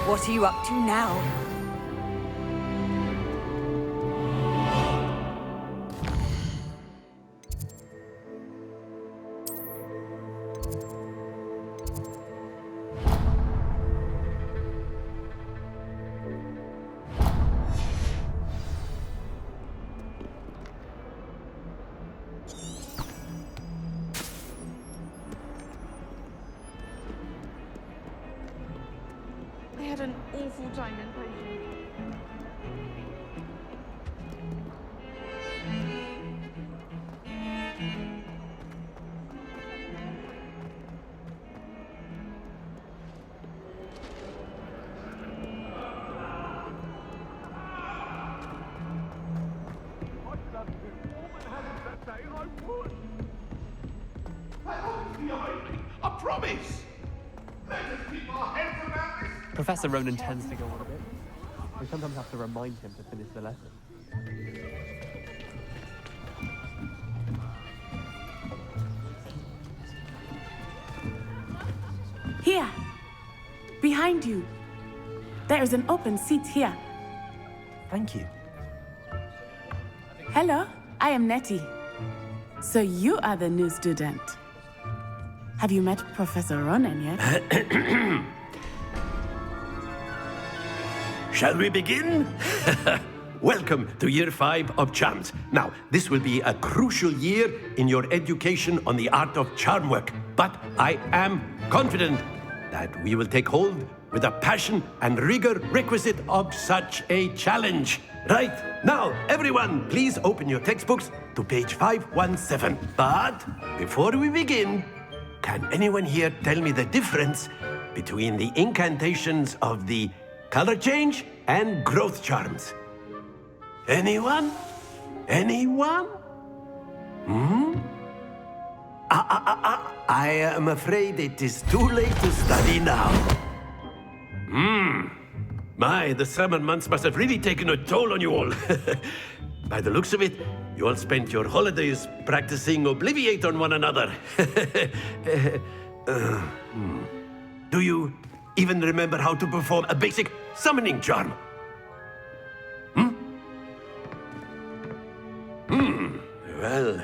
S19: What are you up to now?
S13: I had an awful time in prison.
S7: I promise! Let us keep our heads about this!
S16: Professor Ronan tends to go on a bit. We sometimes have to remind him to finish the lesson.
S15: Here. Behind you. There is an open seat here.
S1: Thank you.
S15: Hello, I am Nettie. So you are the new student. Have you met Professor Ronan yet?
S7: Shall we begin? Welcome to Year 5 of Charms. Now, this will be a crucial year in your education on the art of charm work. But I am confident that we will take hold with the passion and rigor requisite of such a challenge. Right, now, everyone, please open your textbooks to page 517. But before we begin, can anyone here tell me the difference between the incantations of the color change and growth charms? Anyone? Anyone? I am afraid it is too late to study now. My, the summer months must have really taken a toll on you all. By the looks of it, you all spent your holidays practicing Obliviate on one another. Do you even remember how to perform a basic summoning charm? Well,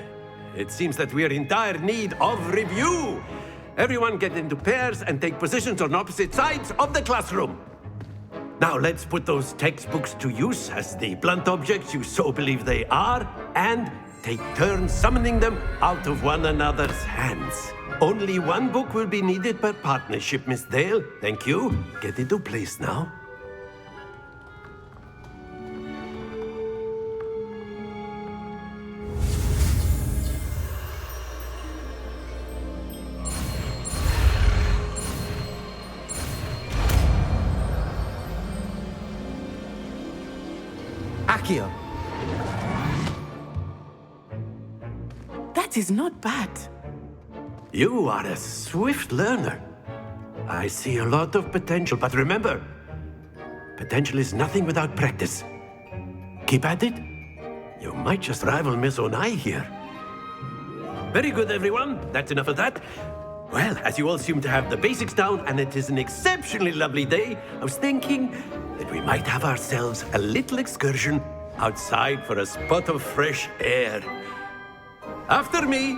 S7: it seems that we are in dire need of review. Everyone get into pairs and take positions on opposite sides of the classroom. Now let's put those textbooks to use as the blunt objects you so believe they are, and take turns summoning them out of one another's hands. Only one book will be needed per partnership, Miss Dale. Thank you. Get into place now.
S17: Accio.
S15: That is not bad.
S7: You are a swift learner. I see a lot of potential, but remember, potential is nothing without practice. Keep at it. You might just rival Miss Onai here. Very good, everyone. That's enough of that. Well, as you all seem to have the basics down, and it is an exceptionally lovely day, I was thinking that we might have ourselves a little excursion outside for a spot of fresh air. After me.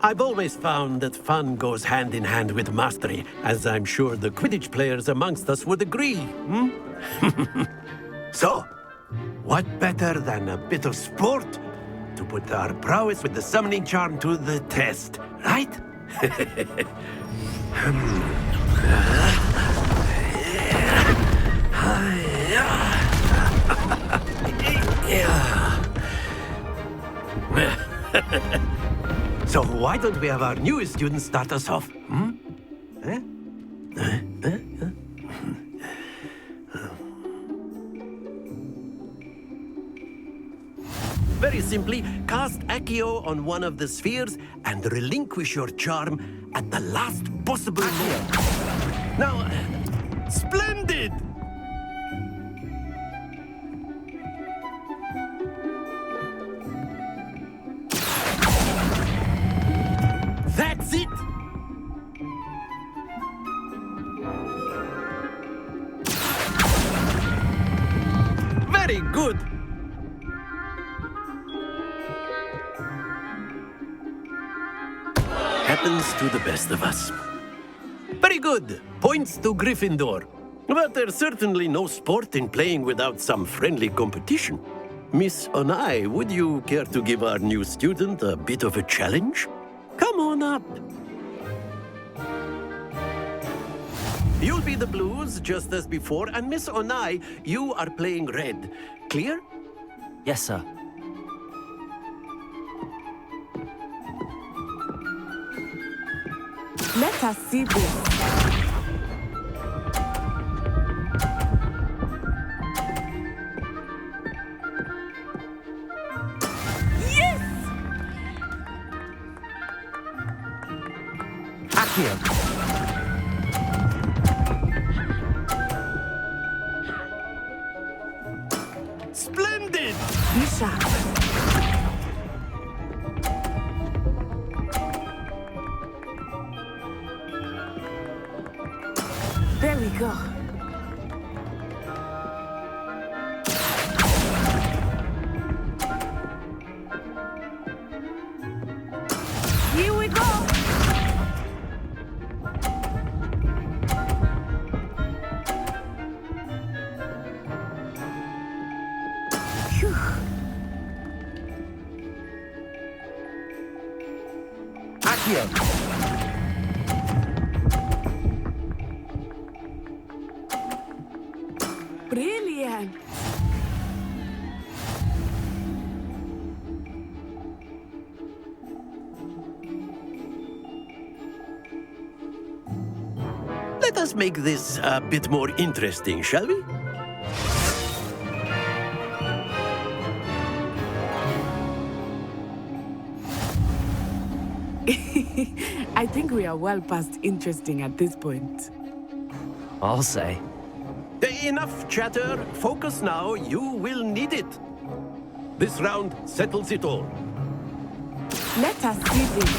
S7: I've always found that fun goes hand in hand with mastery, as I'm sure the Quidditch players amongst us would agree. So, what better than a bit of sport to put our prowess with the summoning charm to the test, right? So why don't we have our newest student start us off? Very simply, cast Accio on one of the spheres and relinquish your charm at the last possible moment. Now, splendid! That's it! Very good! Happens to the best of us. Very good! Points to Gryffindor. But there's certainly no sport in playing without some friendly competition. Miss Onai, would you care to give our new student a bit of a challenge? Come on up. You'll be the blues, just as before, and Miss Onai, you are playing red. Clear?
S1: Yes, sir.
S15: Let us see this.
S1: Accio.
S7: Splendid!
S15: Bishop. There we go. Here we go. Phew.
S1: Accio.
S15: Brilliant.
S7: Let us make this a bit more interesting, shall we?
S15: I think we are well past interesting at this point.
S1: I'll say.
S7: Enough chatter. Focus now. You will need it. This round settles it all.
S15: Let us see this.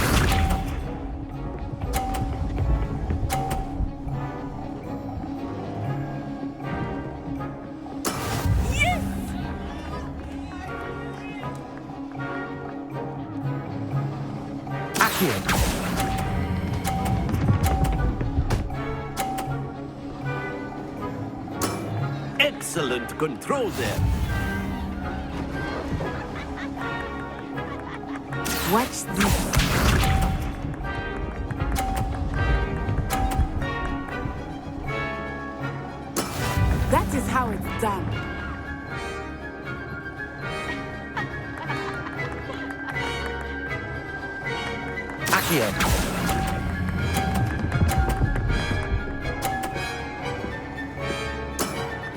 S7: Excellent control there.
S15: Watch this. That is how it's done.
S1: Accio.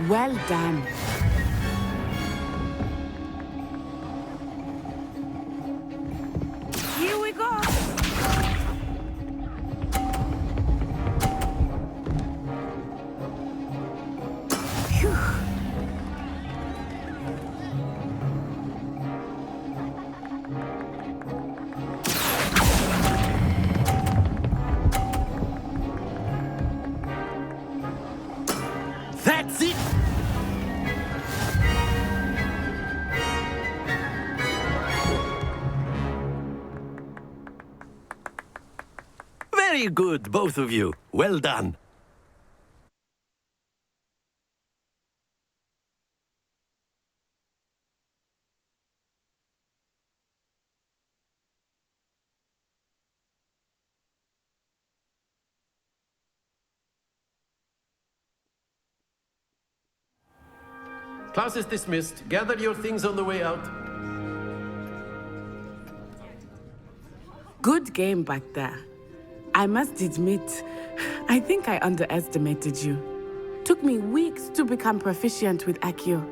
S15: Well done. Here we go. Phew.
S7: That's it! Very good, both of you. Well done. Class is dismissed. Gather your things on the way out.
S15: Good game back there. I must admit, I think I underestimated you. Took me weeks to become proficient with Accio.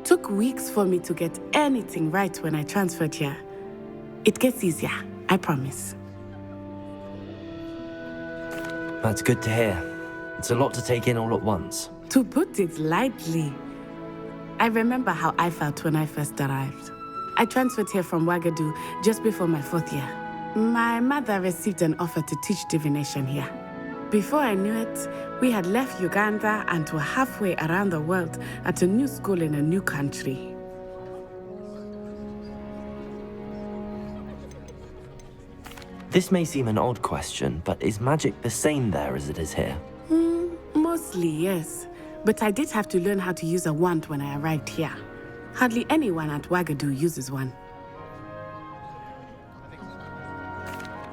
S15: Took weeks for me to get anything right when I transferred here. It gets easier, I promise.
S1: That's good to hear. It's a lot to take in all at once.
S15: To put it lightly, I remember how I felt when I first arrived. I transferred here from Ouagadougou just before my 4th year. My mother received an offer to teach divination here. Before I knew it, we had left Uganda and were halfway around the world at a new school in a new country.
S1: This may seem an odd question, but is magic the same there as it is here?
S15: Mostly, yes. But I did have to learn how to use a wand when I arrived here. Hardly anyone at Ouagadougou uses one.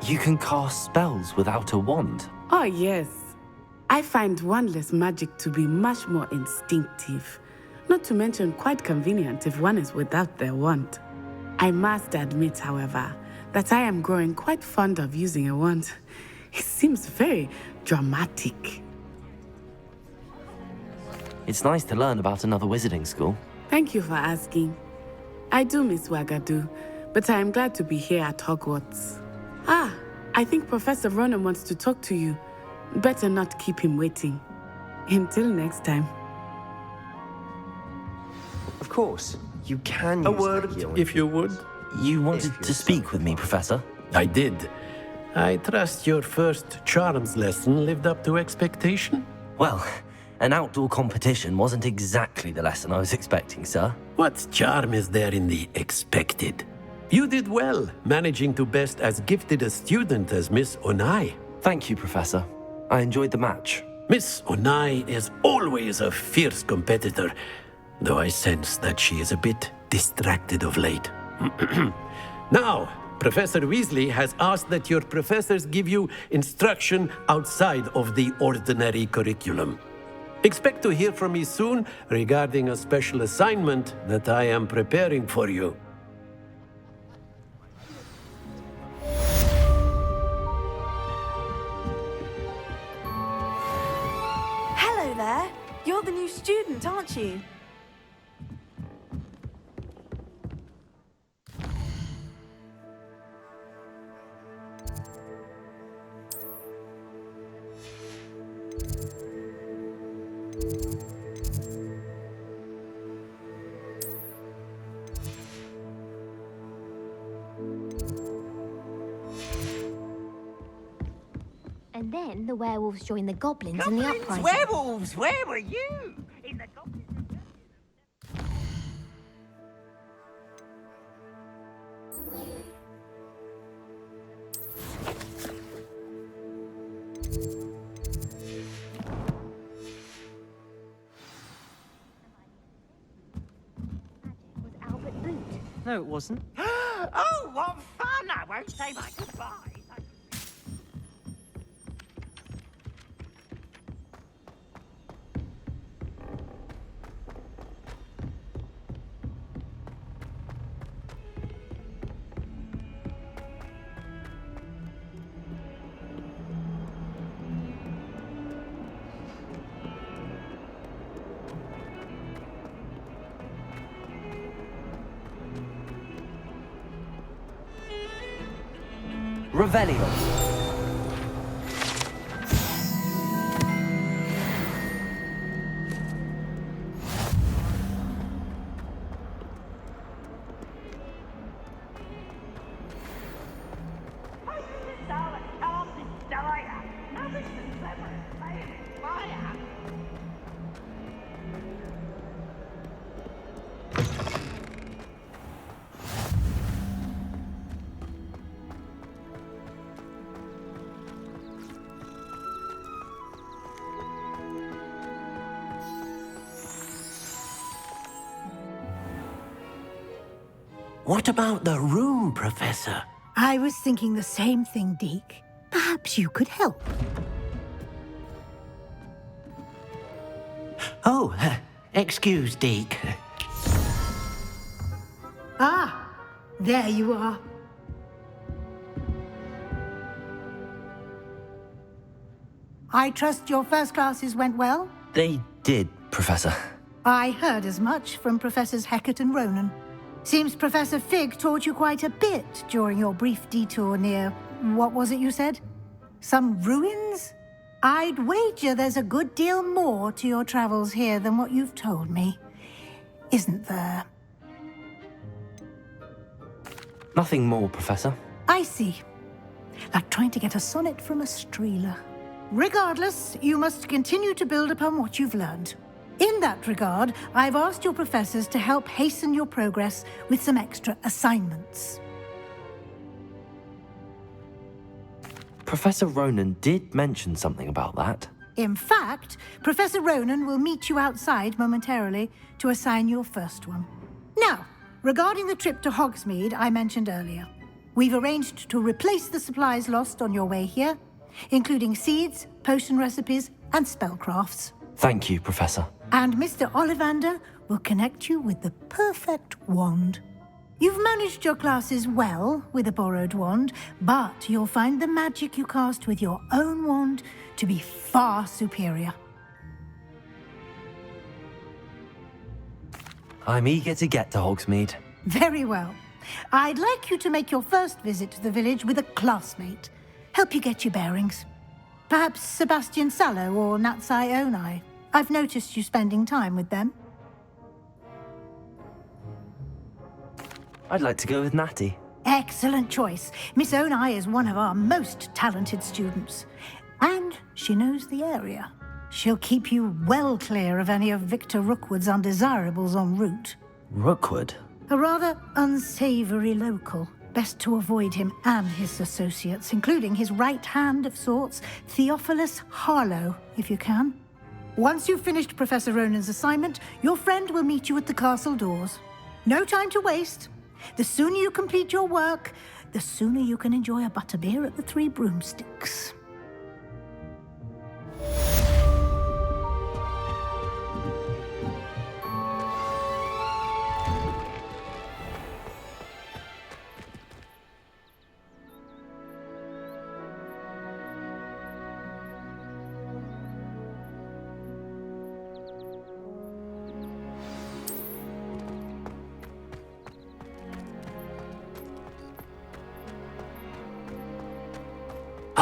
S1: You can cast spells without a wand?
S15: Oh, yes. I find wandless magic to be much more instinctive. Not to mention quite convenient if one is without their wand. I must admit, however, that I am growing quite fond of using a wand. It seems very dramatic.
S1: It's nice to learn about another wizarding school.
S15: Thank you for asking. I do miss Ouagadougou, but I am glad to be here at Hogwarts. Ah, I think Professor Ronan wants to talk to you. Better not keep him waiting. Until next time.
S17: Of course, you can
S7: A
S17: use
S7: word,
S17: Accio
S7: if you would.
S1: You wanted to speak with me, Professor?
S7: I did. I trust your first charms lesson lived up to expectation?
S1: Well, an outdoor competition wasn't exactly the lesson I was expecting, sir.
S7: What charm is there in the expected? You did well, managing to best as gifted a student as Miss Onai.
S1: Thank you, Professor. I enjoyed the match.
S7: Miss Onai is always a fierce competitor, though I sense that she is a bit distracted of late. Now, Professor Weasley has asked that your professors give you instruction outside of the ordinary curriculum. Expect to hear from me soon regarding a special assignment that I am preparing for you.
S19: Hello there. You're the new student, aren't you?
S12: And then the werewolves joined the goblins in the uprising.
S10: Werewolves, where were you? In the
S1: No, it wasn't.
S10: Oh, what fun! I won't say my goodbyes.
S1: Revelio.
S7: What about the room, Professor?
S9: I was thinking the same thing, Deke. Perhaps you could help.
S7: Oh, excuse, Deke.
S9: Ah, there you are. I trust your first classes went well?
S1: They did, Professor.
S9: I heard as much from Professors Hecat and Ronan. Seems Professor Fig taught you quite a bit during your brief detour near... what was it you said? Some ruins? I'd wager there's a good deal more to your travels here than what you've told me. Isn't there?
S1: Nothing more, Professor.
S9: I see. Like trying to get a sonnet from a streeler. Regardless, you must continue to build upon what you've learned. In that regard, I've asked your professors to help hasten your progress with some extra assignments.
S1: Professor Ronan did mention something about that.
S9: In fact, Professor Ronan will meet you outside momentarily to assign your first one. Now, regarding the trip to Hogsmeade I mentioned earlier, we've arranged to replace the supplies lost on your way here, including seeds, potion recipes, and spellcrafts.
S1: Thank you, Professor.
S9: And Mr. Ollivander will connect you with the perfect wand. You've managed your classes well with a borrowed wand, but you'll find the magic you cast with your own wand to be far superior.
S1: I'm eager to get to Hogsmeade.
S9: Very well. I'd like you to make your first visit to the village with a classmate. Help you get your bearings. Perhaps Sebastian Sallow or Natsai Onai. I've noticed you spending time with them.
S1: I'd like to go with Natty.
S9: Excellent choice. Miss Onai is one of our most talented students. And she knows the area. She'll keep you well clear of any of Victor Rookwood's undesirables en route.
S1: Rookwood?
S9: A rather unsavory local. Best to avoid him and his associates, including his right hand of sorts, Theophilus Harlow, if you can. Once you've finished Professor Ronan's assignment, your friend will meet you at the castle doors. No time to waste. The sooner you complete your work, the sooner you can enjoy a butterbeer at the Three Broomsticks.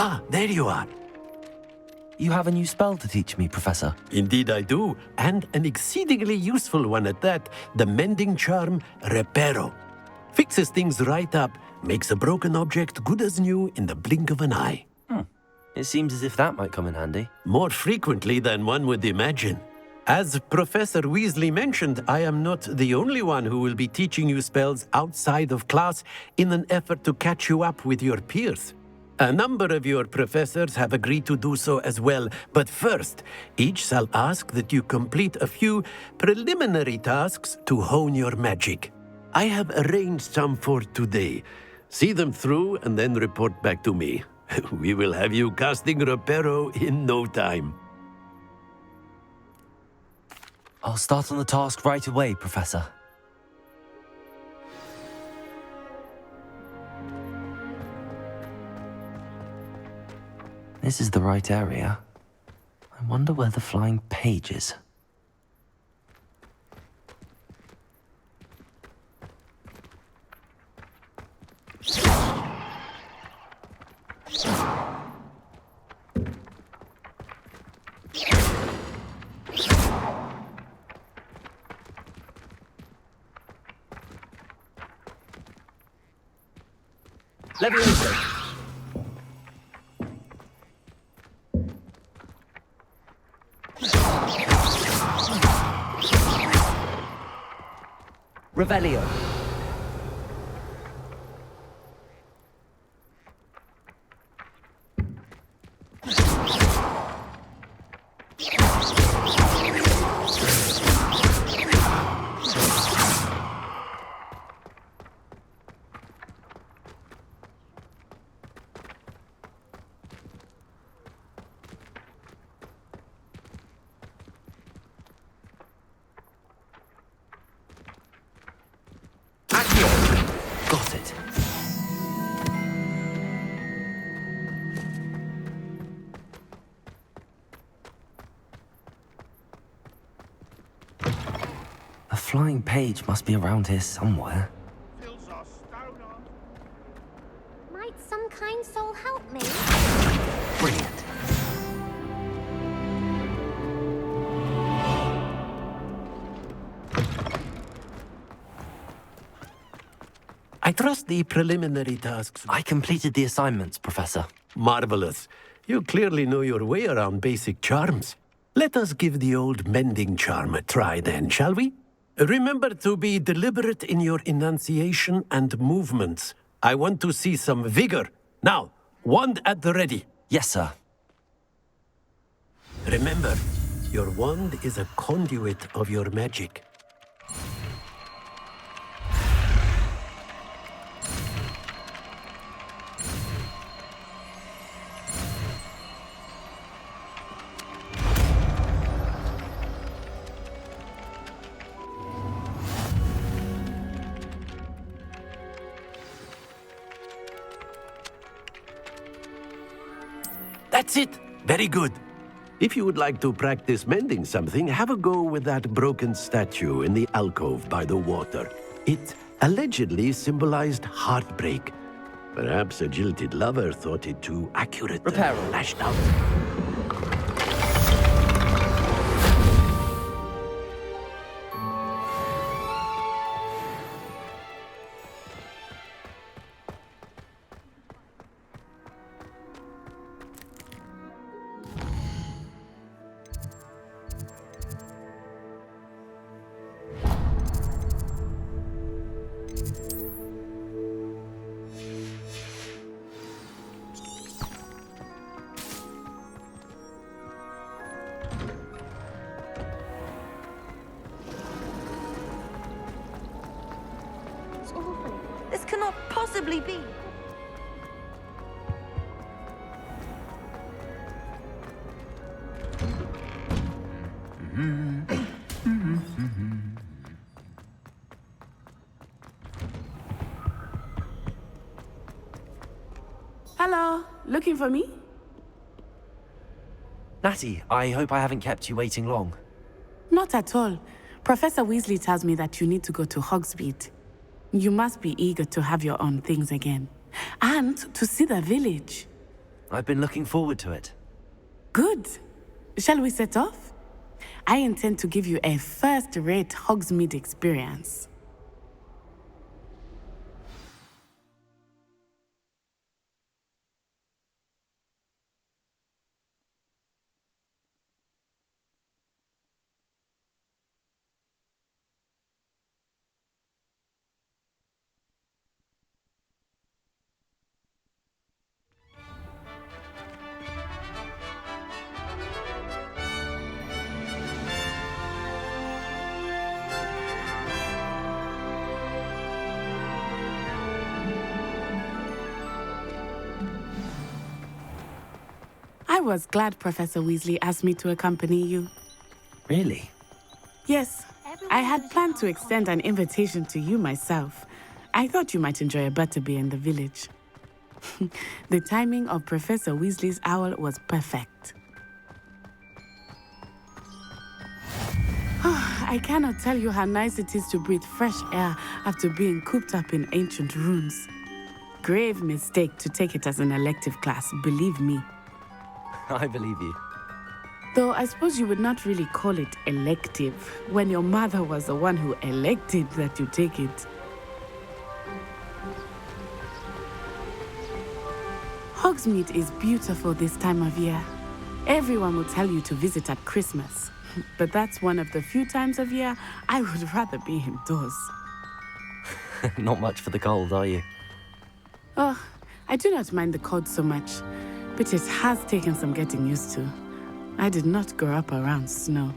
S7: Ah, there you are.
S1: You have a new spell to teach me, Professor.
S7: Indeed I do, and an exceedingly useful one at that. The mending charm, Reparo. Fixes things right up, makes a broken object good as new in the blink of an eye.
S1: It seems as if that might come in handy.
S7: More frequently than one would imagine. As Professor Weasley mentioned, I am not the only one who will be teaching you spells outside of class in an effort to catch you up with your peers. A number of your professors have agreed to do so as well, but first, each shall ask that you complete a few preliminary tasks to hone your magic. I have arranged some for today. See them through and then report back to me. We will have you casting Reparo in no time.
S1: I'll start on the task right away, Professor. This is the right area. I wonder where the flying page is.
S7: Leviosa.
S1: Revelio. Got it. A flying page must be around here somewhere.
S12: Might some kind soul help me?
S1: Brilliant.
S7: I trust the preliminary tasks.
S1: I completed the assignments, Professor.
S7: Marvelous. You clearly know your way around basic charms. Let us give the old mending charm a try then, shall we? Remember to be deliberate in your enunciation and movements. I want to see some vigor. Now, wand at the ready.
S1: Yes, sir.
S7: Remember, your wand is a conduit of your magic. That's it. Very good. If you would like to practice mending something, have a go with that broken statue in the alcove by the water. It allegedly symbolized heartbreak. Perhaps a jilted lover thought it too accurate and lashed out.
S19: It's awful. This cannot possibly be.
S15: Hello, looking for me?
S1: Natty, I hope I haven't kept you waiting long.
S15: Not at all. Professor Weasley tells me that you need to go to Hogsmeade. You must be eager to have your own things again. And to see the village.
S1: I've been looking forward to it.
S15: Good. Shall we set off? I intend to give you a first-rate Hogsmeade experience. I was glad Professor Weasley asked me to accompany you.
S1: Really?
S15: Yes, I had planned to extend an invitation to you myself. I thought you might enjoy a butterbeer in the village. The timing of Professor Weasley's owl was perfect. I cannot tell you how nice it is to breathe fresh air after being cooped up in ancient rooms. Grave mistake to take it as an elective class, believe me.
S1: I believe you.
S15: Though I suppose you would not really call it elective when your mother was the one who elected that you take it. Hogsmeade is beautiful this time of year. Everyone will tell you to visit at Christmas. But that's one of the few times of year I would rather be indoors.
S1: Not much for the cold, are you?
S15: Oh, I do not mind the cold so much, but it has taken some getting used to. I did not grow up around snow.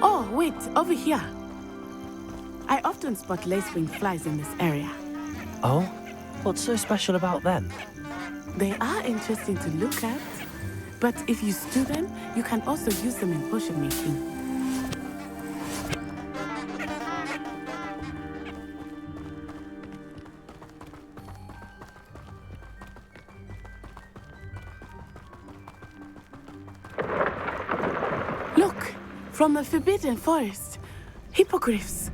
S15: Oh, wait, over here. I often spot lacewing flies in this area.
S1: Oh? What's so special about them?
S15: They are interesting to look at, but if you stew them, you can also use them in potion making. Look, from the Forbidden Forest, hippogriffs.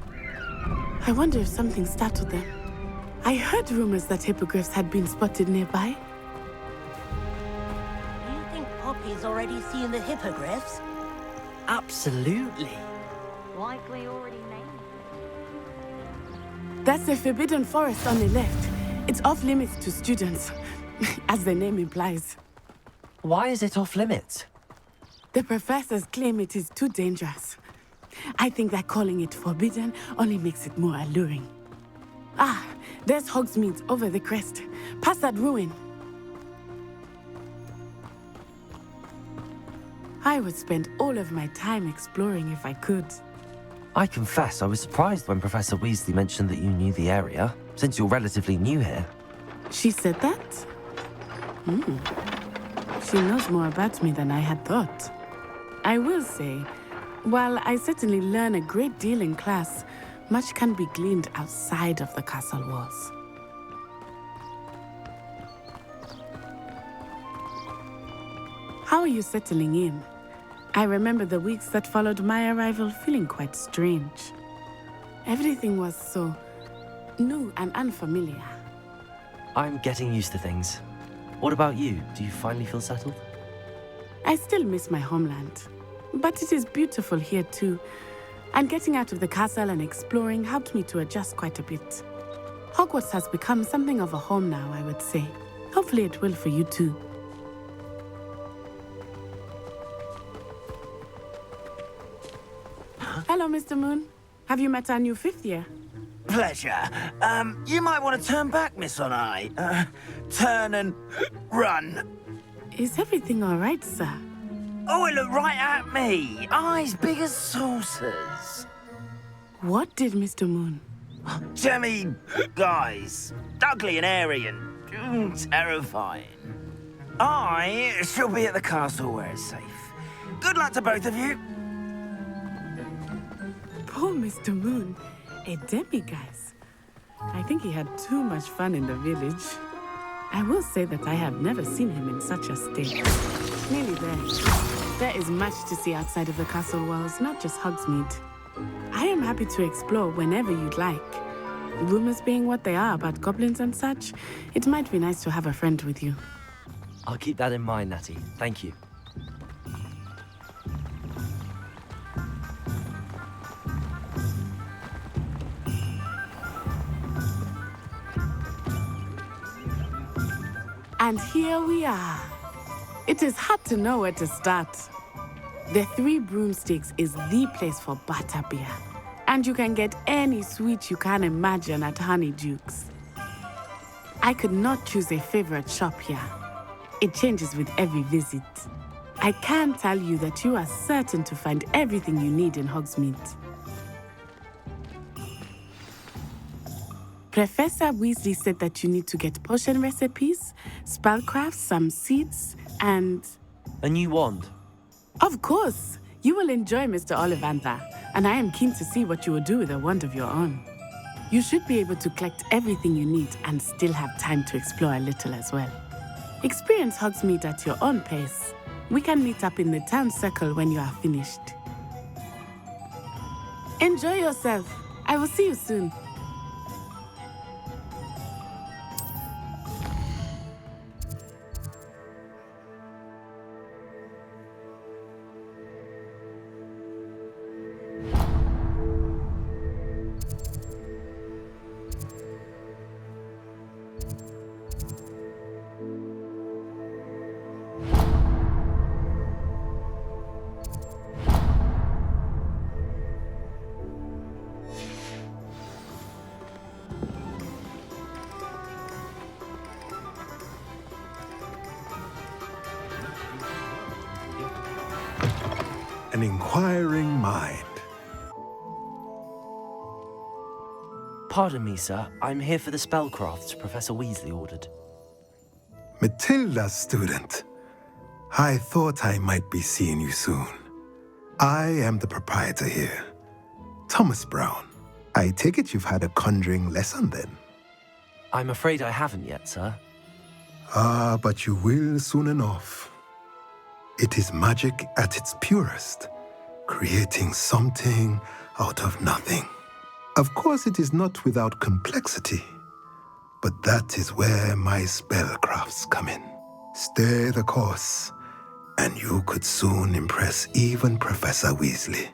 S15: I wonder if something startled them. I heard rumors that hippogriffs had been spotted nearby.
S20: You think Poppy's already seen the hippogriffs?
S1: Absolutely.
S20: Likely already named.
S15: That's the Forbidden Forest on the left. It's off limits to students, as the name implies.
S1: Why is it off limits?
S15: The professors claim it is too dangerous. I think that calling it forbidden only makes it more alluring. Ah, there's Hogsmeade over the crest. Past that ruin. I would spend all of my time exploring if I could.
S1: I confess I was surprised when Professor Weasley mentioned that you knew the area, since you're relatively new here.
S15: She said that? She knows more about me than I had thought. I will say, while I certainly learn a great deal in class, much can be gleaned outside of the castle walls. How are you settling in? I remember the weeks that followed my arrival feeling quite strange. Everything was so new and unfamiliar.
S1: I'm getting used to things. What about you? Do you finally feel settled?
S15: I still miss my homeland, but it is beautiful here too. And getting out of the castle and exploring helped me to adjust quite a bit. Hogwarts has become something of a home now, I would say. Hopefully it will for you too. Hello, Mr. Moon. Have you met our new fifth year?
S10: Pleasure. You might want to turn back, Miss On-Eye. Turn and run.
S15: Is everything all right, sir?
S10: Oh, it looked right at me. Eyes big as saucers.
S15: What did Mr. Moon?
S10: Jemmy guys. Ugly and airy and terrifying. I shall be at the castle where it's safe. Good luck to both of you.
S15: Poor Mr. Moon. A demiguise. I think he had too much fun in the village. I will say that I have never seen him in such a state. Nearly there. There is much to see outside of the castle walls, not just Hogsmeade. I am happy to explore whenever you'd like. Rumors being what they are about goblins and such, it might be nice to have a friend with you.
S1: I'll keep that in mind, Natty. Thank you.
S15: And here we are. It is hard to know where to start. The Three Broomsticks is the place for butterbeer. And you can get any sweet you can imagine at Honeydukes. I could not choose a favorite shop here. It changes with every visit. I can tell you that you are certain to find everything you need in Hogsmeade. Professor Weasley said that you need to get potion recipes, spellcrafts, some seeds, and...
S1: A new wand?
S15: Of course! You will enjoy Mr. Ollivander, and I am keen to see what you will do with a wand of your own. You should be able to collect everything you need and still have time to explore a little as well. Experience Hogsmeade at your own pace. We can meet up in the town circle when you are finished. Enjoy yourself. I will see you soon.
S21: an inquiring mind.
S1: Pardon me, sir. I'm here for the spellcrafts Professor Weasley ordered.
S21: Matilda, student. I thought I might be seeing you soon. I am the proprietor here, Thomas Brown. I take it you've had a conjuring lesson then?
S1: I'm afraid I haven't yet, sir.
S21: Ah, but you will soon enough. It is magic at its purest, creating something out of nothing. Of course, it is not without complexity, but that is where my spellcrafts come in. Stay the course, and you could soon impress even Professor Weasley.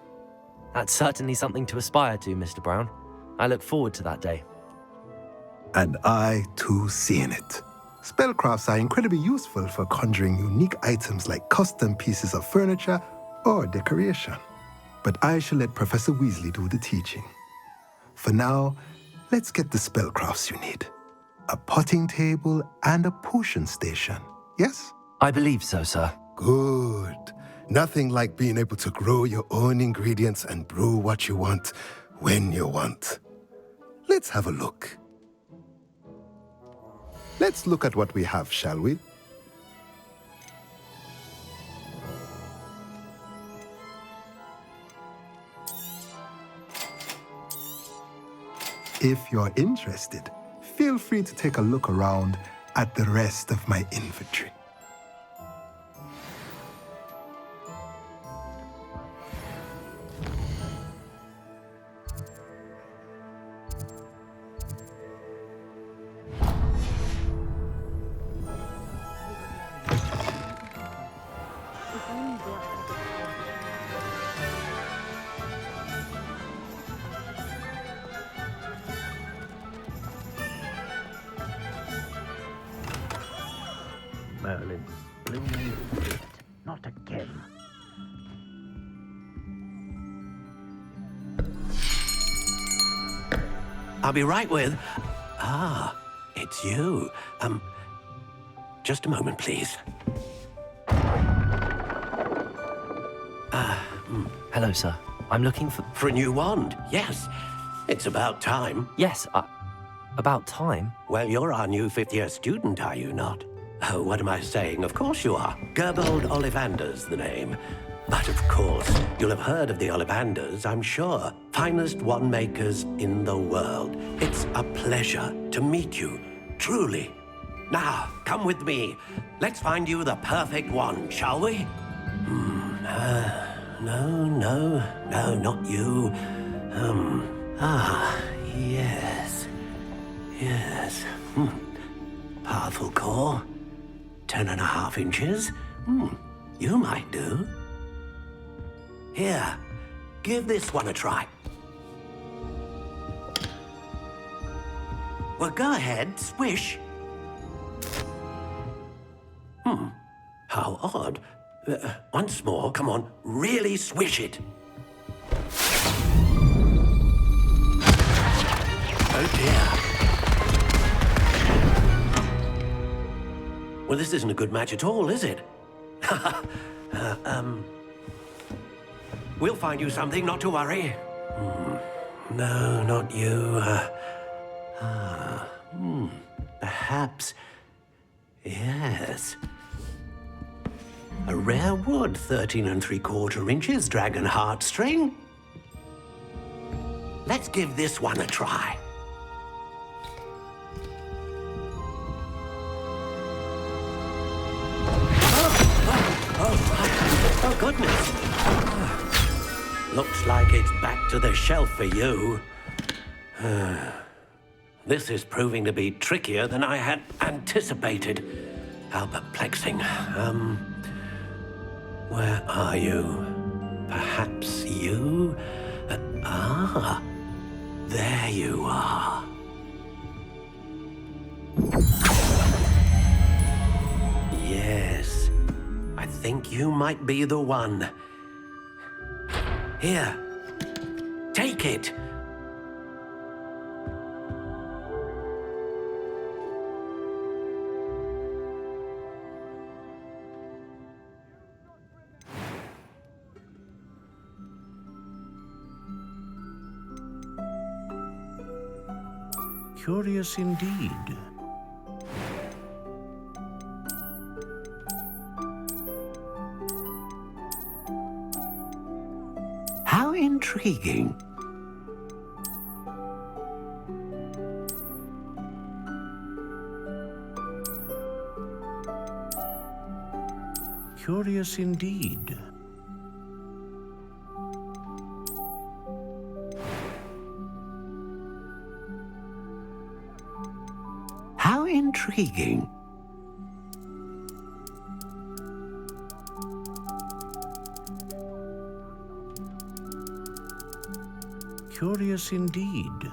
S1: That's certainly something to aspire to, Mr. Brown. I look forward to that day.
S21: And I, too, seeing it. Spellcrafts are incredibly useful for conjuring unique items like custom pieces of furniture or decoration. But I shall let Professor Weasley do the teaching. For now, let's get the spellcrafts you need. A potting table and a potion station, yes?
S1: I believe so, sir.
S21: Good. Nothing like being able to grow your own ingredients and brew what you want when you want. Let's have a look. Let's look at what we have, shall we? If you're interested, feel free to take a look around at the rest of my inventory.
S10: Merlin, blooming idiot. Not again.
S7: I'll be right with... Ah, it's you. Just a moment, please.
S1: Hello, sir. I'm looking for...
S7: For a new wand, yes. It's about time.
S1: Yes, about time?
S7: Well, you're our new fifth-year student, are you not? Oh, what am I saying? Of course you are. Gerbold Ollivander's the name. But of course, you'll have heard of the Ollivanders, I'm sure. Finest wand makers in the world. It's a pleasure to meet you, truly. Now, come with me. Let's find you the perfect wand, shall we? No, not you. Yes. Powerful core. 10.5 inches. You might do. Here, give this one a try. Well, go ahead, swish. How odd. Once more, come on, really swish it. Oh dear. Well, this isn't a good match at all, is it? We'll find you something, not to worry. No, not you. Perhaps. Yes. A rare wood, 13 3/4 inches, dragon heartstring. Let's give this one a try. Oh, goodness. Looks like it's back to the shelf for you. This is proving to be trickier than I had anticipated. How perplexing. Where are you? Perhaps you? There you are. Yes, I think you might be the one. Here, take it.
S4: Curious indeed. How intriguing. Curious indeed. How intriguing. Curious indeed.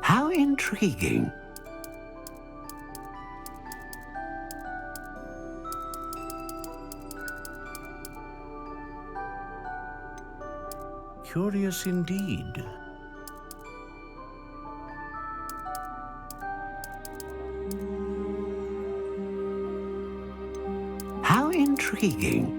S4: How intriguing. Curious indeed. How intriguing.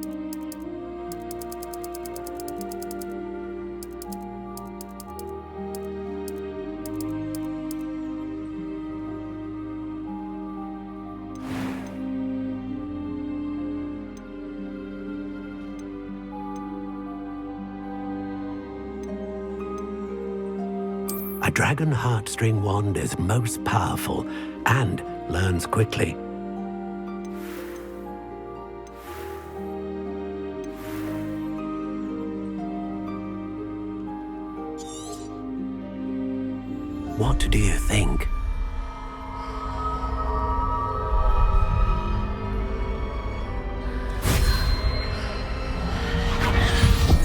S4: A dragon heartstring wand is most powerful and learns quickly. What do you think?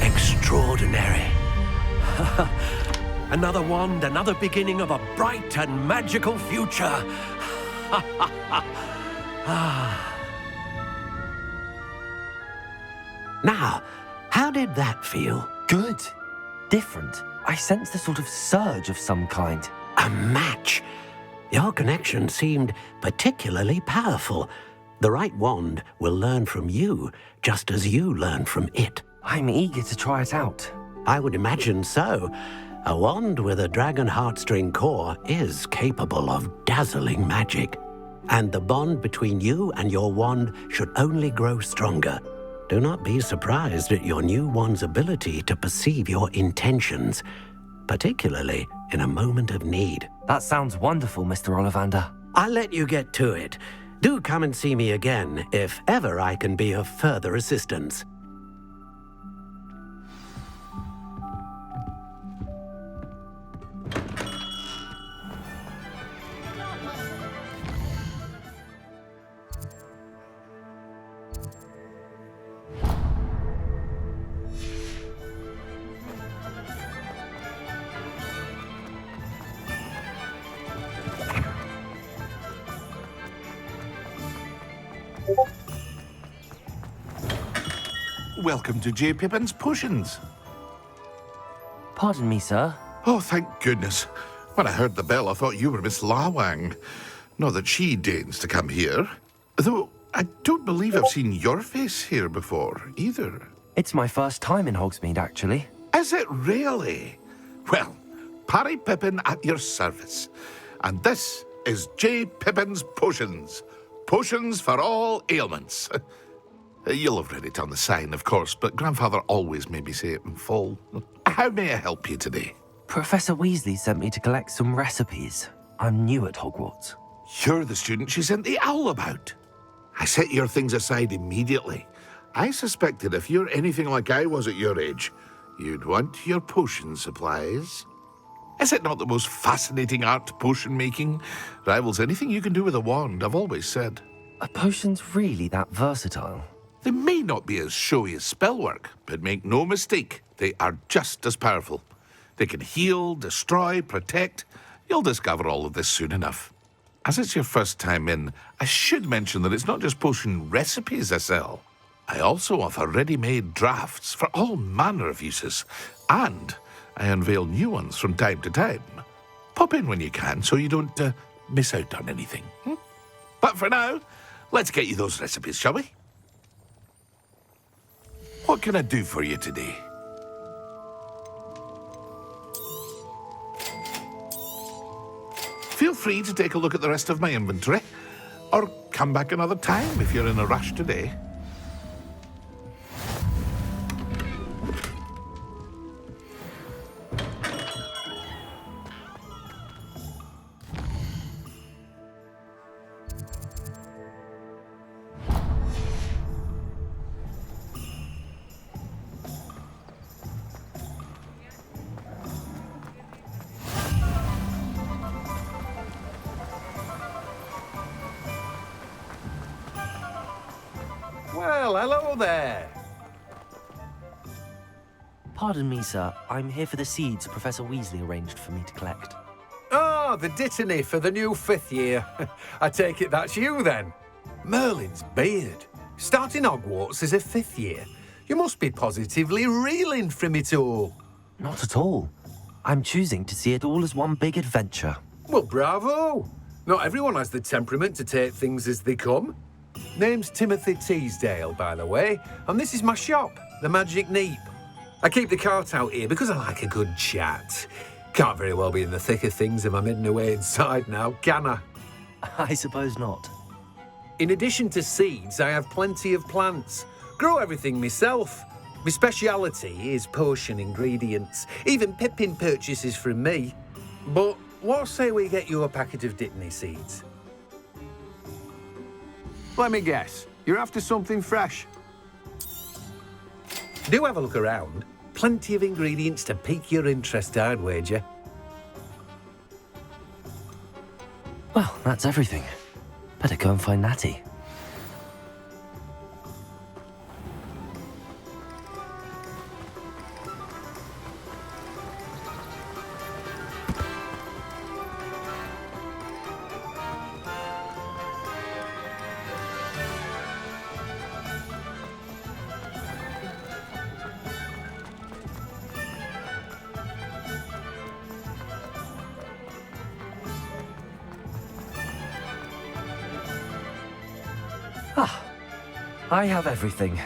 S4: Extraordinary.
S7: Another wand, another beginning of a bright and magical future.
S4: Now, how did that feel?
S1: Good. Different. I sensed a sort of surge of some kind.
S4: A match. Your connection seemed particularly powerful. The right wand will learn from you, just as you learn from it.
S1: I'm eager to try it out.
S4: I would imagine so. A wand with a dragon heartstring core is capable of dazzling magic. And the bond between you and your wand should only grow stronger. Do not be surprised at your new wand's ability to perceive your intentions, particularly in a moment of need.
S1: That sounds wonderful, Mr. Ollivander.
S4: I'll let you get to it. Do come and see me again if ever I can be of further assistance.
S3: Welcome to J. Pippin's Potions.
S1: Pardon me, sir.
S3: Oh, thank goodness. When I heard the bell, I thought you were Miss Lawang. Not that she deigns to come here. Though, I don't believe I've seen your face here before, either.
S1: It's my first time in Hogsmeade, actually.
S3: Is it really? Well, Parry Pippin at your service. And this is J. Pippin's Potions. Potions for all ailments. You'll have read it on the sign, of course, but Grandfather always made me say it in full. How may I help you today?
S1: Professor Weasley sent me to collect some recipes. I'm new at Hogwarts.
S3: You're the student she sent the owl about. I set your things aside immediately. I suspected if you're anything like I was at your age, you'd want your potion supplies. Is it not the most fascinating art, potion making? Rivals anything you can do with a wand, I've always said.
S1: Are potions really that versatile?
S3: They may not be as showy as spellwork, but make no mistake, they are just as powerful. They can heal, destroy, protect. You'll discover all of this soon enough. As it's your first time in, I should mention that it's not just potion recipes I sell. I also offer ready-made drafts for all manner of uses, and I unveil new ones from time to time. Pop in when you can so you don't miss out on anything. But for now, let's get you those recipes, shall we? What can I do for you today? Feel free to take a look at the rest of my inventory, or come back another time if you're in a rush today.
S6: Well, hello there.
S1: Pardon me, sir. I'm here for the seeds Professor Weasley arranged for me to collect.
S6: Ah, the dittany for the new 5th year. I take it that's you, then. Merlin's beard. Starting Hogwarts as a 5th year. You must be positively reeling from it all.
S1: Not at all. I'm choosing to see it all as one big adventure.
S6: Well, bravo. Not everyone has the temperament to take things as they come. Name's Timothy Teasdale, by the way, and this is my shop, the Magic Neep. I keep the cart out here because I like a good chat. Can't very well be in the thick of things if I'm hidden away inside now, can I?
S1: I suppose not.
S6: In addition to seeds, I have plenty of plants. Grow everything myself. My speciality is potion ingredients. Even Pippin purchases from me. But what say we get you a packet of dittany seeds? Let me guess. You're after something fresh. Do have a look around. Plenty of ingredients to pique your interest, I'd wager.
S1: Well, that's everything. Better go and find Natty. I have everything.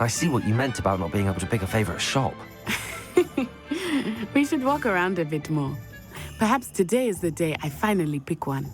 S1: I see what you meant about not being able to pick a favourite shop.
S15: We should walk around a bit more. Perhaps today is the day I finally pick one.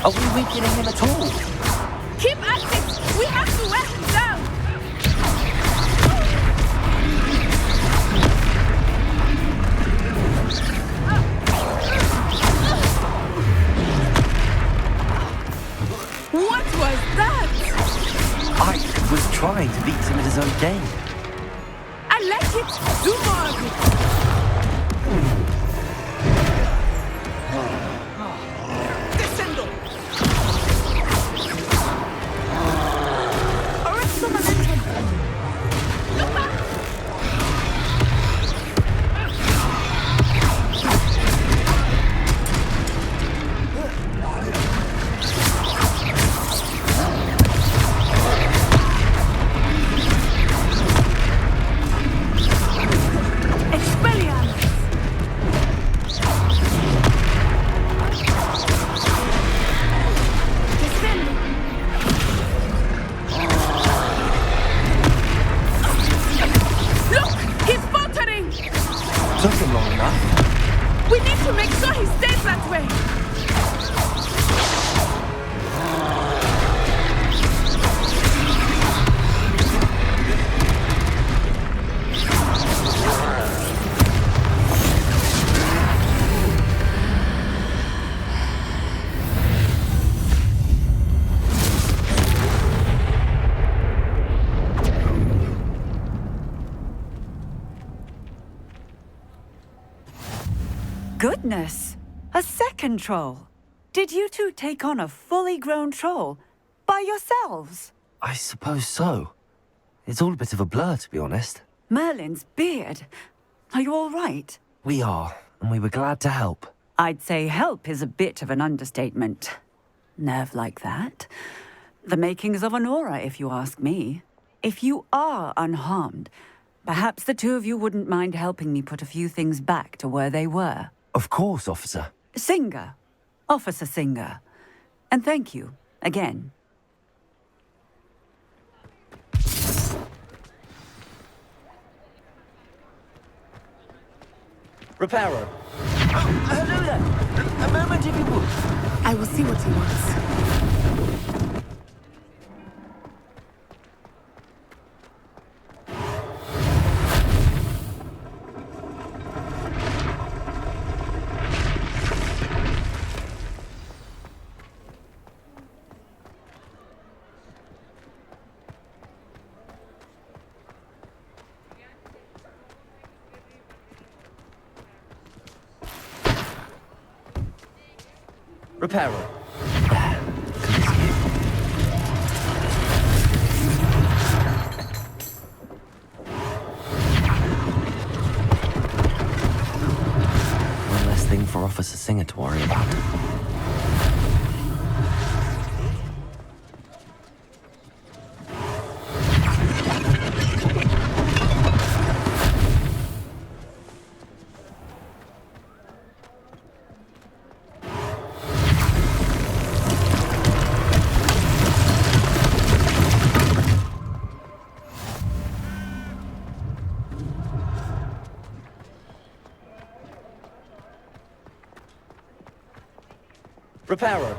S1: Are we weakening him at all?
S15: Keep at it! We have to wear him down! What was that?
S1: I was trying to beat him at his own game.
S15: I like it! Do more of it!
S5: Goodness! A second troll. Did you two take on a fully grown troll by yourselves?
S1: I suppose so. It's all a bit of a blur, to be honest.
S5: Merlin's beard. Are you all right?
S1: We are, and we were glad to help.
S5: I'd say help is a bit of an understatement. Nerve like that. The makings of an aura, if you ask me. If you are unharmed, perhaps the two of you wouldn't mind helping me put a few things back to where they were.
S1: Of course, officer.
S5: Singer. Officer Singer. And thank you, again.
S10: Reparo. Oh, hello there. A moment, if you would.
S15: I will see what he wants.
S1: Reparo. One less thing for Officer Singer to worry about.
S10: Reparo.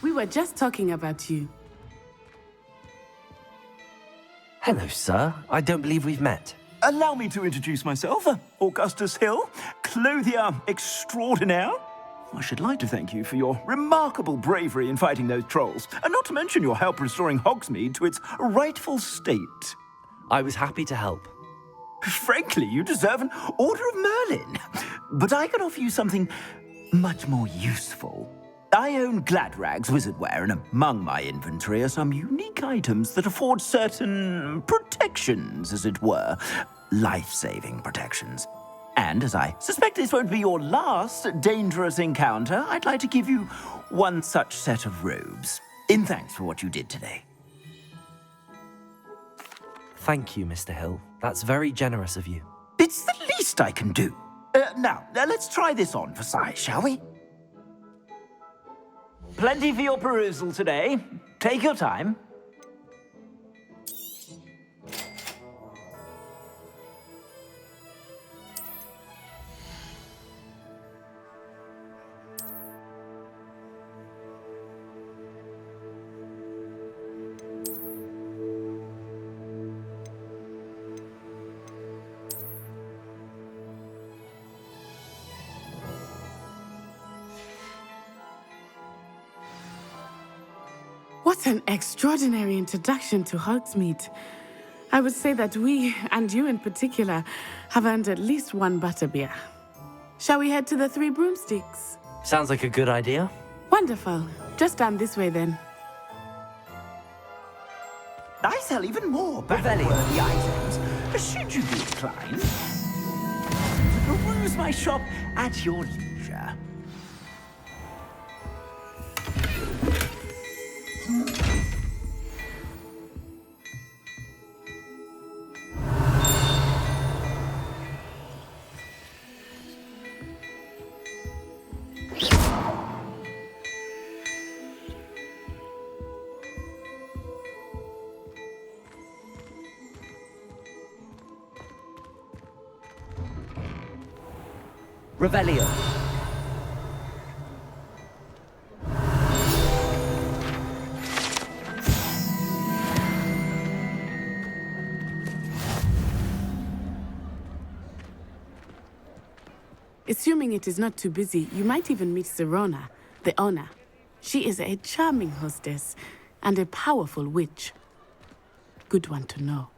S15: We were just talking about you.
S1: Hello, sir. I don't believe we've met.
S10: Allow me to introduce myself, Augustus Hill, clothier extraordinaire. I should like to thank you for your remarkable bravery in fighting those trolls, and not to mention your help restoring Hogsmeade to its rightful state.
S1: I was happy to help.
S10: Frankly, you deserve an Order of Merlin. But I can offer you something much more useful. I own Gladrag's wizardware, and among my inventory are some unique items that afford certain protections, as it were. Life-saving protections. And as I suspect this won't be your last dangerous encounter, I'd like to give you one such set of robes, in thanks for what you did today.
S1: Thank you, Mr. Hill. That's very generous of you.
S10: It's the least I can do. Now, let's try this on for size, shall we? Plenty for your perusal today. Take your time.
S15: What an extraordinary introduction to Hogsmeade. I would say that we, and you in particular, have earned at least one butterbeer. Shall we head to the Three Broomsticks?
S1: Sounds like a good idea.
S15: Wonderful. Just down this way then.
S10: I sell even more battle-worthy items. Should you be inclined, peruse my shop at your leisure.
S1: Revelio.
S15: Assuming it is not too busy, you might even meet Sirona, the owner. She is a charming hostess and a powerful witch. Good one to know.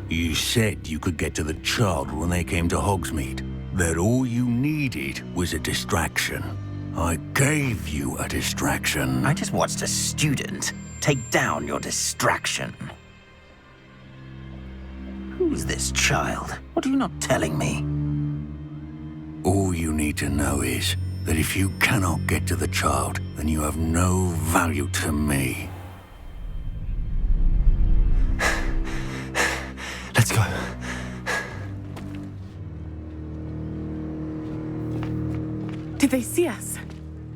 S10: You said you could get to the child when they came to Hogsmeade. That all you needed was a distraction. I gave you a distraction.
S2: I just watched a student take down your distraction. Who's this child? What are you not telling me?
S10: All you need to know is that if you cannot get to the child, then you have no value to me.
S1: Let's go.
S15: Did they see us?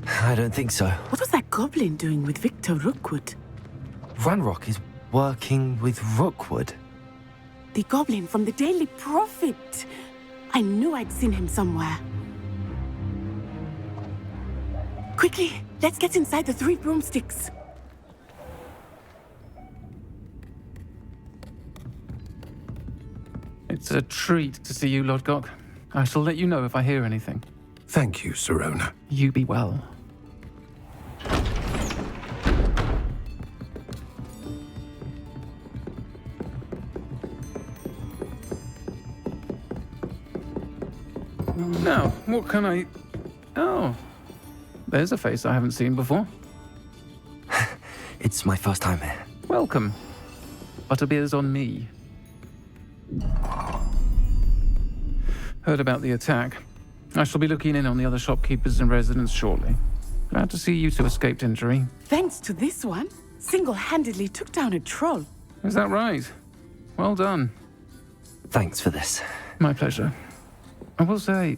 S1: I don't think so.
S15: What was that goblin doing with Victor Rookwood?
S1: Ranrock is working with Rookwood.
S15: The goblin from the Daily Prophet. I knew I'd seen him somewhere. Quickly, let's get inside the 3 broomsticks.
S8: It's a treat to see you, Lodgok. I shall let you know if I hear anything.
S6: Thank you, Sirona.
S8: You be well. Now, what can I... Oh, there's a face I haven't seen before.
S1: It's my first time here.
S8: Welcome. Butterbeer's on me. Heard about the attack. I shall be looking in on the other shopkeepers and residents shortly. Glad to see you two escaped injury.
S15: Thanks to this one, single-handedly took down a troll.
S8: Is that right? Well done.
S1: Thanks for this.
S8: My pleasure. I will say,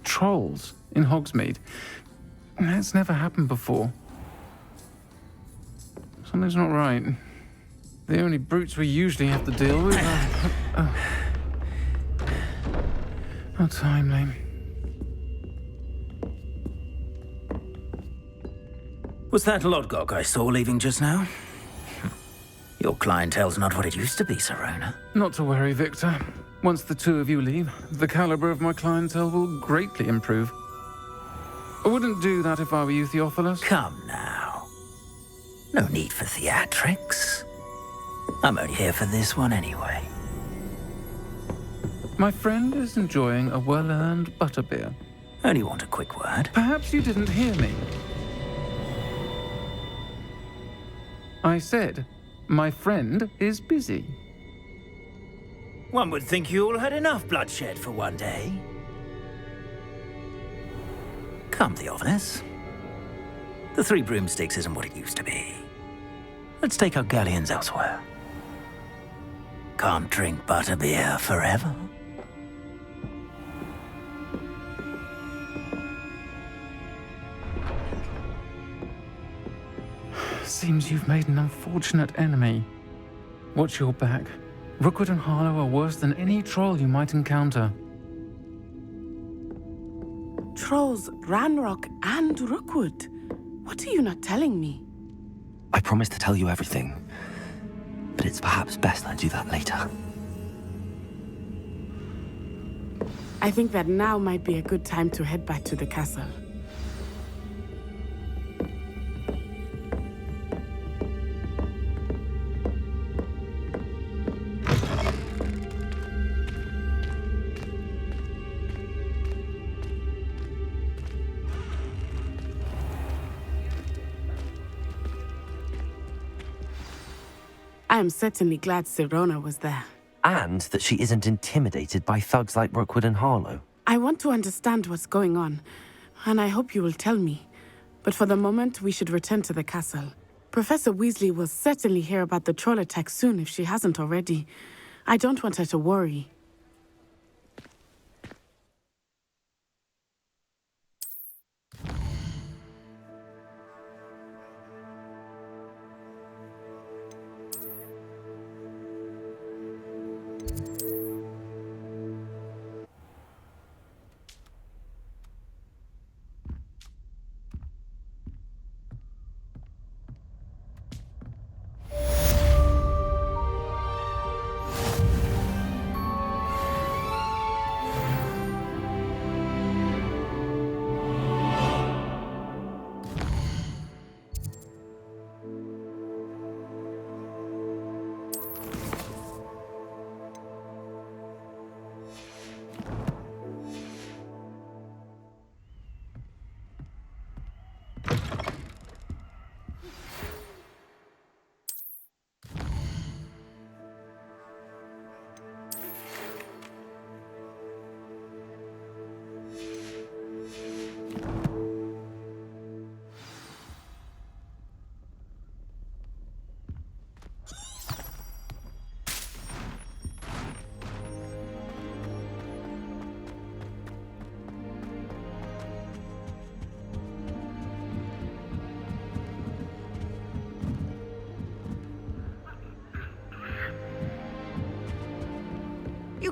S8: trolls in Hogsmeade. That's never happened before. Something's not right. The only brutes we usually have to deal with are... How timely.
S2: Was that Lodgok I saw leaving just now? Your clientele's not what it used to be, Sirona.
S8: Not to worry, Victor. Once the two of you leave, the caliber of my clientele will greatly improve. I wouldn't do that if I were you, Theophilus.
S2: Come now. No need for theatrics. I'm only here for this one anyway.
S8: My friend is enjoying a well-earned butterbeer.
S2: Only want a quick word.
S8: Perhaps you didn't hear me. I said, my friend is busy.
S2: One would think you all had enough bloodshed for one day. Come, Theophilus. The 3 broomsticks isn't what it used to be. Let's take our galleons elsewhere. Can't drink butterbeer forever.
S8: Seems you've made an unfortunate enemy. Watch your back. Rookwood and Harlow are worse than any troll you might encounter.
S15: Trolls, Ranrock, and Rookwood. What are you not telling me?
S1: I promise to tell you everything, but it's perhaps best I do that later.
S15: I think that now might be a good time to head back to the castle. I am certainly glad Sirona was there.
S1: And that she isn't intimidated by thugs like Rookwood and Harlow.
S15: I want to understand what's going on, and I hope you will tell me. But for the moment, we should return to the castle. Professor Weasley will certainly hear about the troll attack soon if she hasn't already. I don't want her to worry.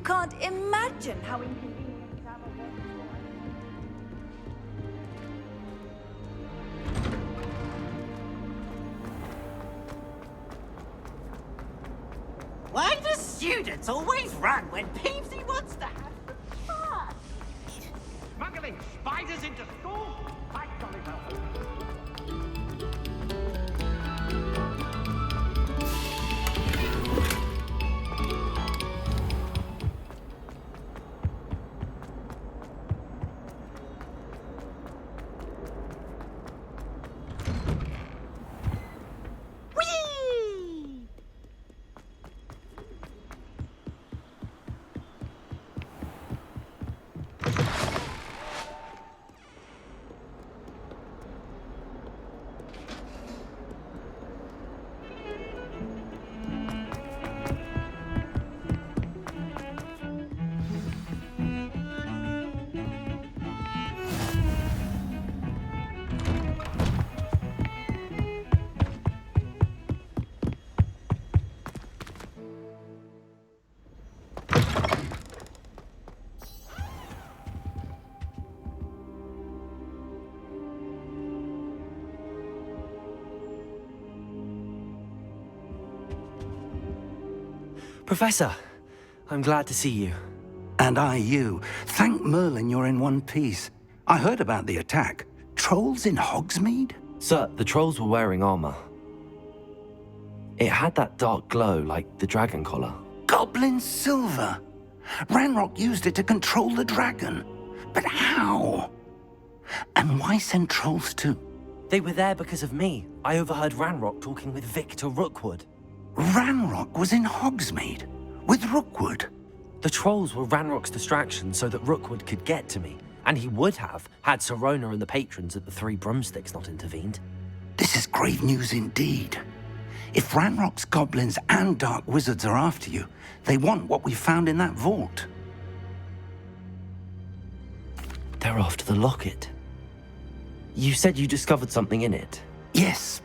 S19: You can't imagine how inconvenient travel
S10: Why do students always run when Peevesy wants to have fun?
S11: Smuggling spiders into school? I jolly well hope.
S1: Professor, I'm glad to see you.
S2: And I you. Thank Merlin you're in one piece. I heard about the attack. Trolls in Hogsmeade?
S1: Sir, the trolls were wearing armor. It had that dark glow like the dragon collar.
S2: Goblin silver! Ranrock used it to control the dragon. But how? And why send trolls to...
S1: They were there because of me. I overheard Ranrock talking with Victor Rookwood.
S2: Ranrock was in Hogsmeade? With Rookwood?
S1: The trolls were Ranrock's distraction so that Rookwood could get to me. And he would have, had Sirona and the patrons at the Three Broomsticks not intervened.
S2: This is grave news indeed. If Ranrock's goblins and dark wizards are after you, they want what we found in that vault.
S1: They're after the locket. You said you discovered something in it.
S2: Yes.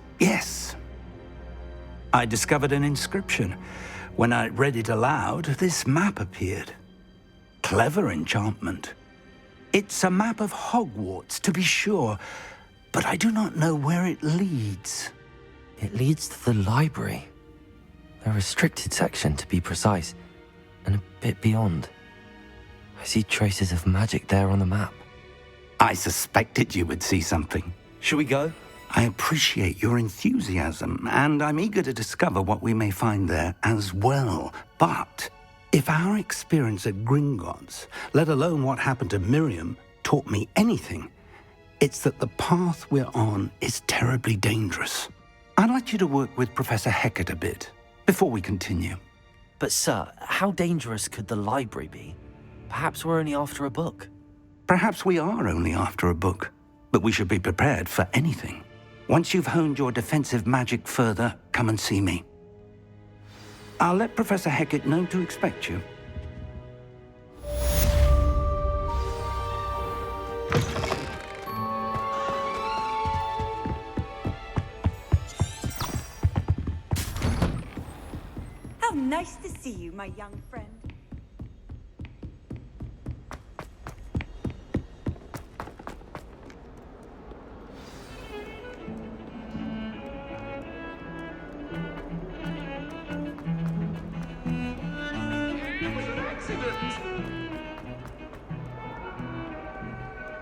S2: I discovered an inscription. When I read it aloud, this map appeared. Clever enchantment. It's a map of Hogwarts, to be sure, but I do not know where it leads.
S1: It leads to the library. A restricted section, to be precise, and a bit beyond. I see traces of magic there on the map.
S2: I suspected you would see something.
S1: Shall we go?
S2: I appreciate your enthusiasm, and I'm eager to discover what we may find there as well. But if our experience at Gringotts, let alone what happened to Miriam, taught me anything, it's that the path we're on is terribly dangerous. I'd like you to work with Professor Hecat a bit before we continue.
S1: But sir, how dangerous could the library be? Perhaps we're only after a book.
S2: Perhaps we are only after a book, but we should be prepared for anything. Once you've honed your defensive magic further, come and see me. I'll let Professor Hecat know to expect you.
S19: How nice to see you, my young friend.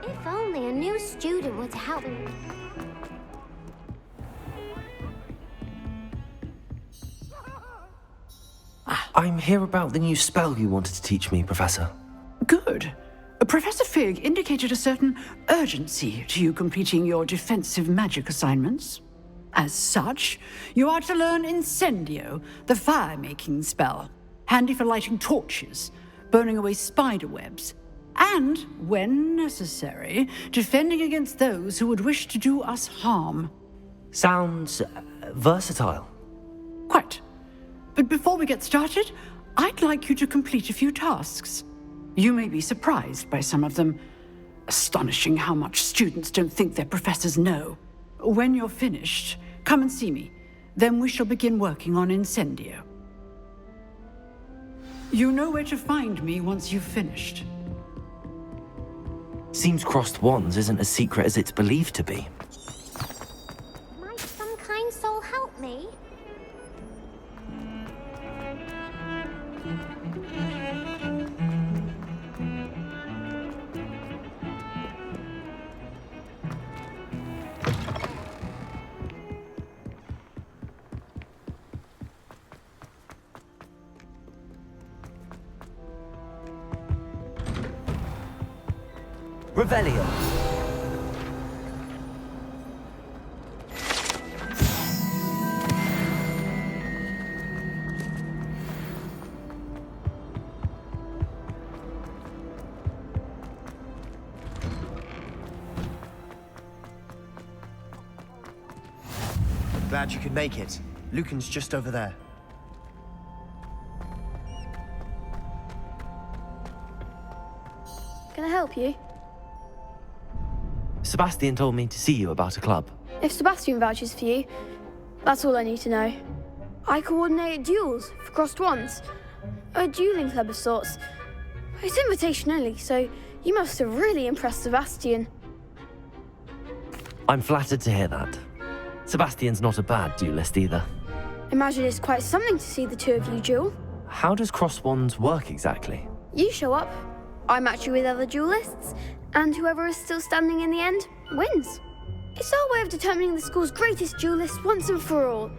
S12: If only a new student were to help me.
S1: I'm here about the new spell you wanted to teach me, Professor.
S18: Good. Professor Fig indicated a certain urgency to you completing your defensive magic assignments. As such, you are to learn Incendio, the fire-making spell, handy for lighting torches, burning away spider webs, and, when necessary, defending against those who would wish to do us harm.
S1: Sounds versatile.
S18: Quite. But before we get started, I'd like you to complete a few tasks. You may be surprised by some of them. Astonishing how much students don't think their professors know. When you're finished, come and see me. Then we shall begin working on Incendio. You know where to find me once you've finished.
S1: Seems crossed wands isn't as secret as it's believed to be.
S12: Might some kind soul help me?
S1: Revelio.
S17: Glad you could make it. Lucan's just over there.
S14: Can I help you?
S1: Sebastian told me to see you about a club.
S14: If Sebastian vouches for you, that's all I need to know. I coordinate duels for crossed wands. A dueling club of sorts. It's invitation only, so you must have really impressed Sebastian.
S1: I'm flattered to hear that. Sebastian's not a bad duelist either.
S14: Imagine it's quite something to see the two of you duel.
S1: How does crossed wands work exactly?
S14: You show up, I match you with other duelists, and whoever is still standing in the end wins. It's our way of determining the school's greatest duelist once and for all.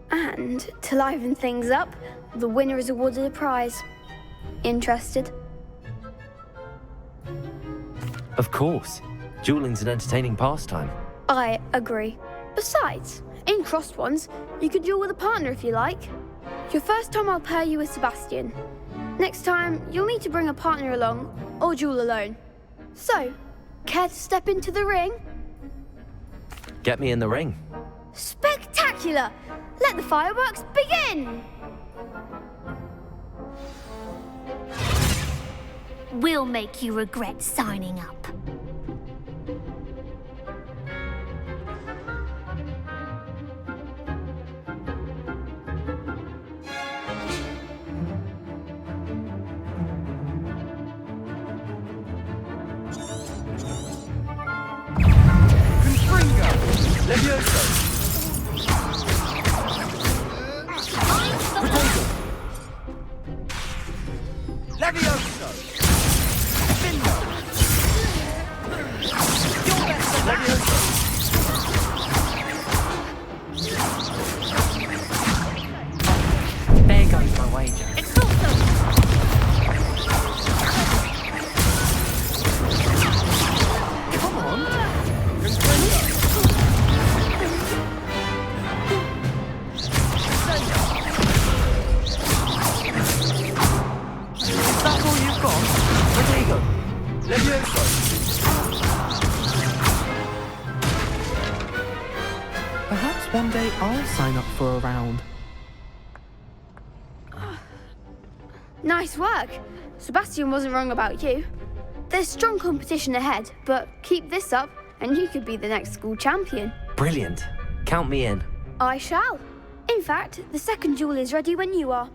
S14: And to liven things up, the winner is awarded a prize. Interested?
S1: Of course. Dueling's an entertaining pastime.
S14: I agree. Besides, in crossed ones, you can duel with a partner if you like. Your first time I'll pair you with Sebastian. Next time, you'll need to bring a partner along, or duel alone. So, care to step into the ring?
S1: Get me in the ring.
S14: Spectacular! Let the fireworks begin!
S12: We'll make you regret signing up.
S1: There goes my wager. Come on. That's all you've got? Rodrigo.
S22: Perhaps one day I'll sign up for a round.
S14: Nice work. Sebastian wasn't wrong about you. There's strong competition ahead, but keep this up and you could be the next school champion.
S1: Brilliant. Count me in.
S14: I shall. In fact, the second duel is ready when you are.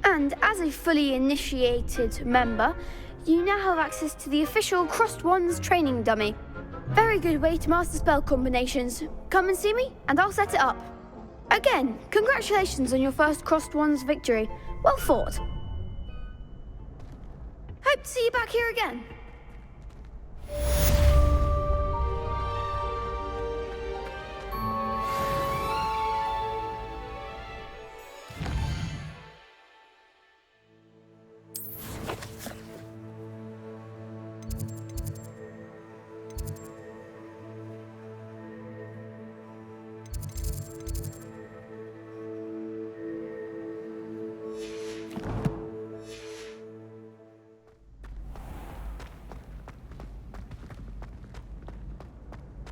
S14: And as a fully initiated member, you now have access to the official Crossed Wands training dummy. Very good way to master spell combinations. Come and see me, and I'll set it up. Again, congratulations on your first Crossed Wands victory. Well fought. Hope to see you back here again.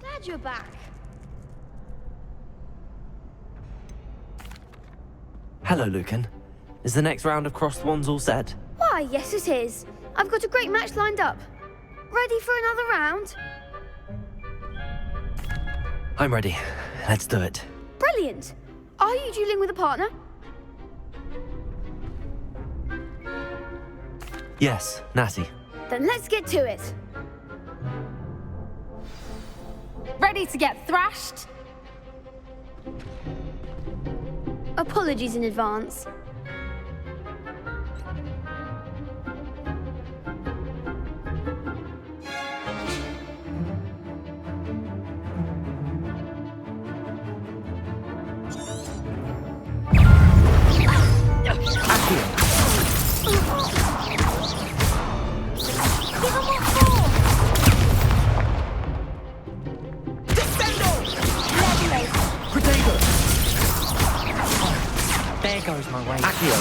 S14: Glad you're back.
S1: Hello, Lucan. Is the next round of crossed wands all set?
S14: Why, yes it is. I've got a great match lined up. Ready for another round?
S1: I'm ready. Let's do it.
S14: Brilliant. Are you dueling with a partner?
S1: Yes, Natty.
S14: Then let's get to it. Ready to get thrashed? Apologies in advance.
S1: There goes my way. Accio.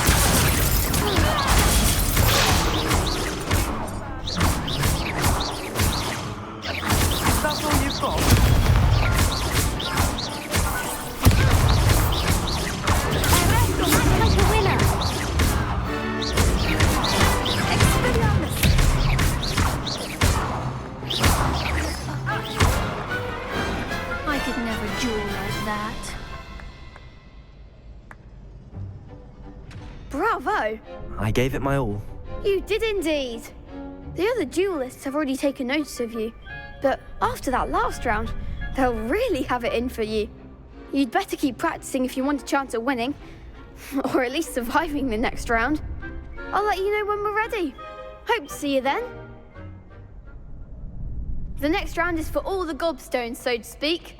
S1: That's all you've got?
S12: I could never duel like that.
S14: Bravo!
S1: I gave it my all.
S14: You did indeed. The other duelists have already taken notice of you, but after that last round, they'll really have it in for you. You'd better keep practicing if you want a chance at winning, or at least surviving the next round. I'll let you know when we're ready. Hope to see you then. The next round is for all the gobstones, so to speak.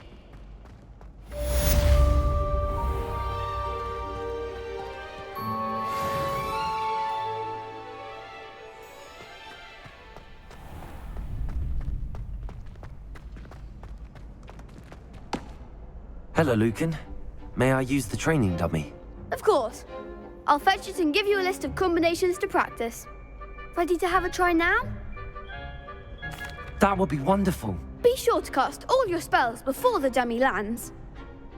S1: Hello, Lucan. May I use the training dummy?
S14: Of course. I'll fetch it and give you a list of combinations to practice. Ready to have a try now?
S1: That would be wonderful.
S14: Be sure to cast all your spells before the dummy lands.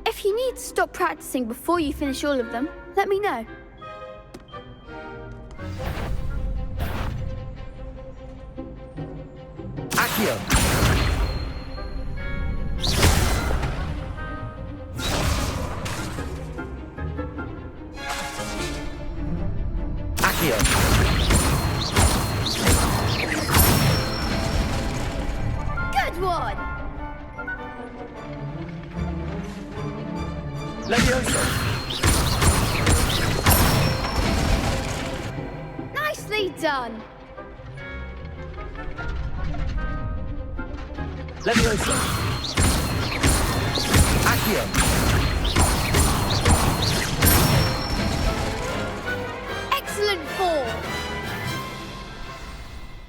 S14: If you need to stop practicing before you finish all of them, let me know.
S1: Accio.
S14: Good one!
S1: Levioso.
S14: Nicely done!
S1: Levioso. Accio.
S14: Excellent fall!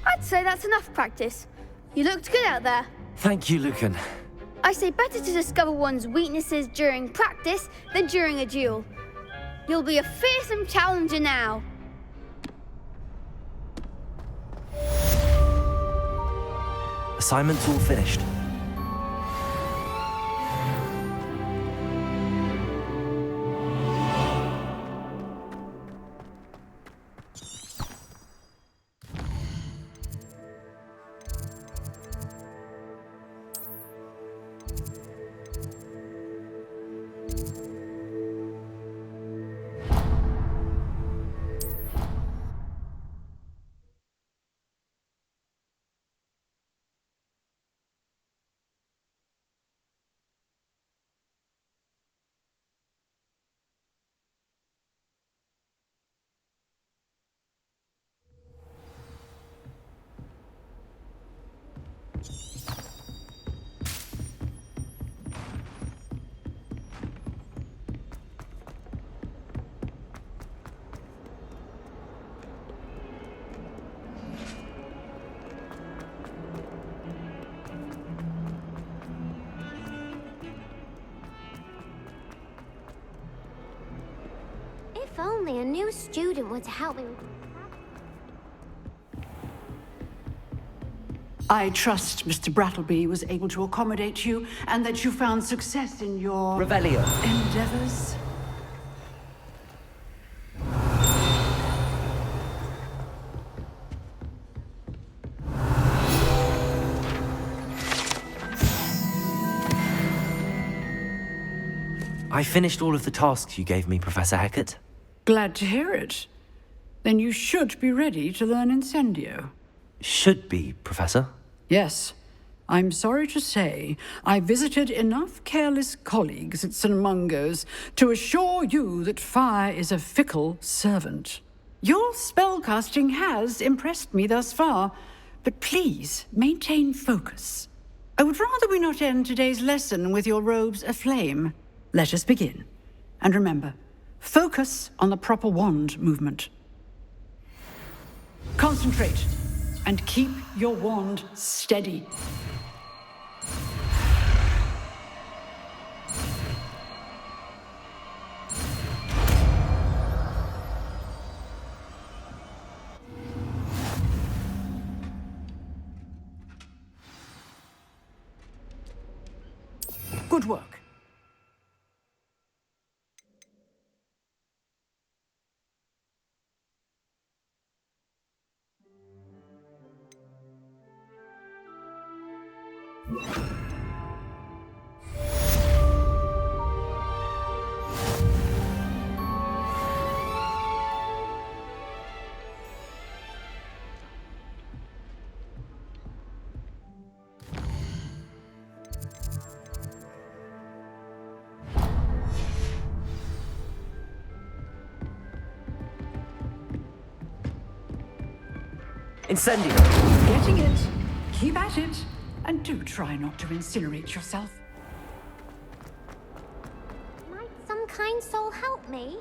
S14: I'd say that's enough practice. You looked good out there.
S1: Thank you, Lucan.
S14: I say better to discover one's weaknesses during practice than during a duel. You'll be a fearsome challenger now.
S1: Assignment's all finished.
S12: If only a new student were to help me.
S18: I trust Mr. Brattleby was able to accommodate you and that you found success in your...
S1: Revelio.
S18: ...endeavors.
S1: I finished all of the tasks you gave me, Professor Hecat.
S18: Glad to hear it. Then you should be ready to learn Incendio.
S1: Should be, Professor.
S18: Yes. I'm sorry to say, I visited enough careless colleagues at St. Mungo's to assure you that fire is a fickle servant. Your spellcasting has impressed me thus far, but please maintain focus. I would rather we not end today's lesson with your robes aflame. Let us begin. And remember, focus on the proper wand movement. Concentrate, and keep your wand steady. Good work.
S1: Incendio!
S18: Getting it. Keep at it. And do try not to incinerate yourself.
S12: Might some kind soul help me?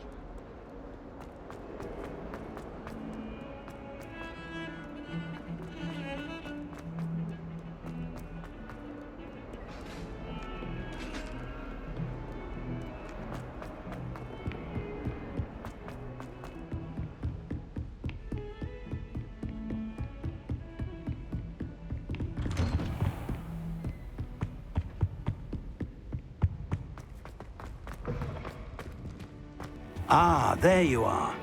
S10: Ah, there you are.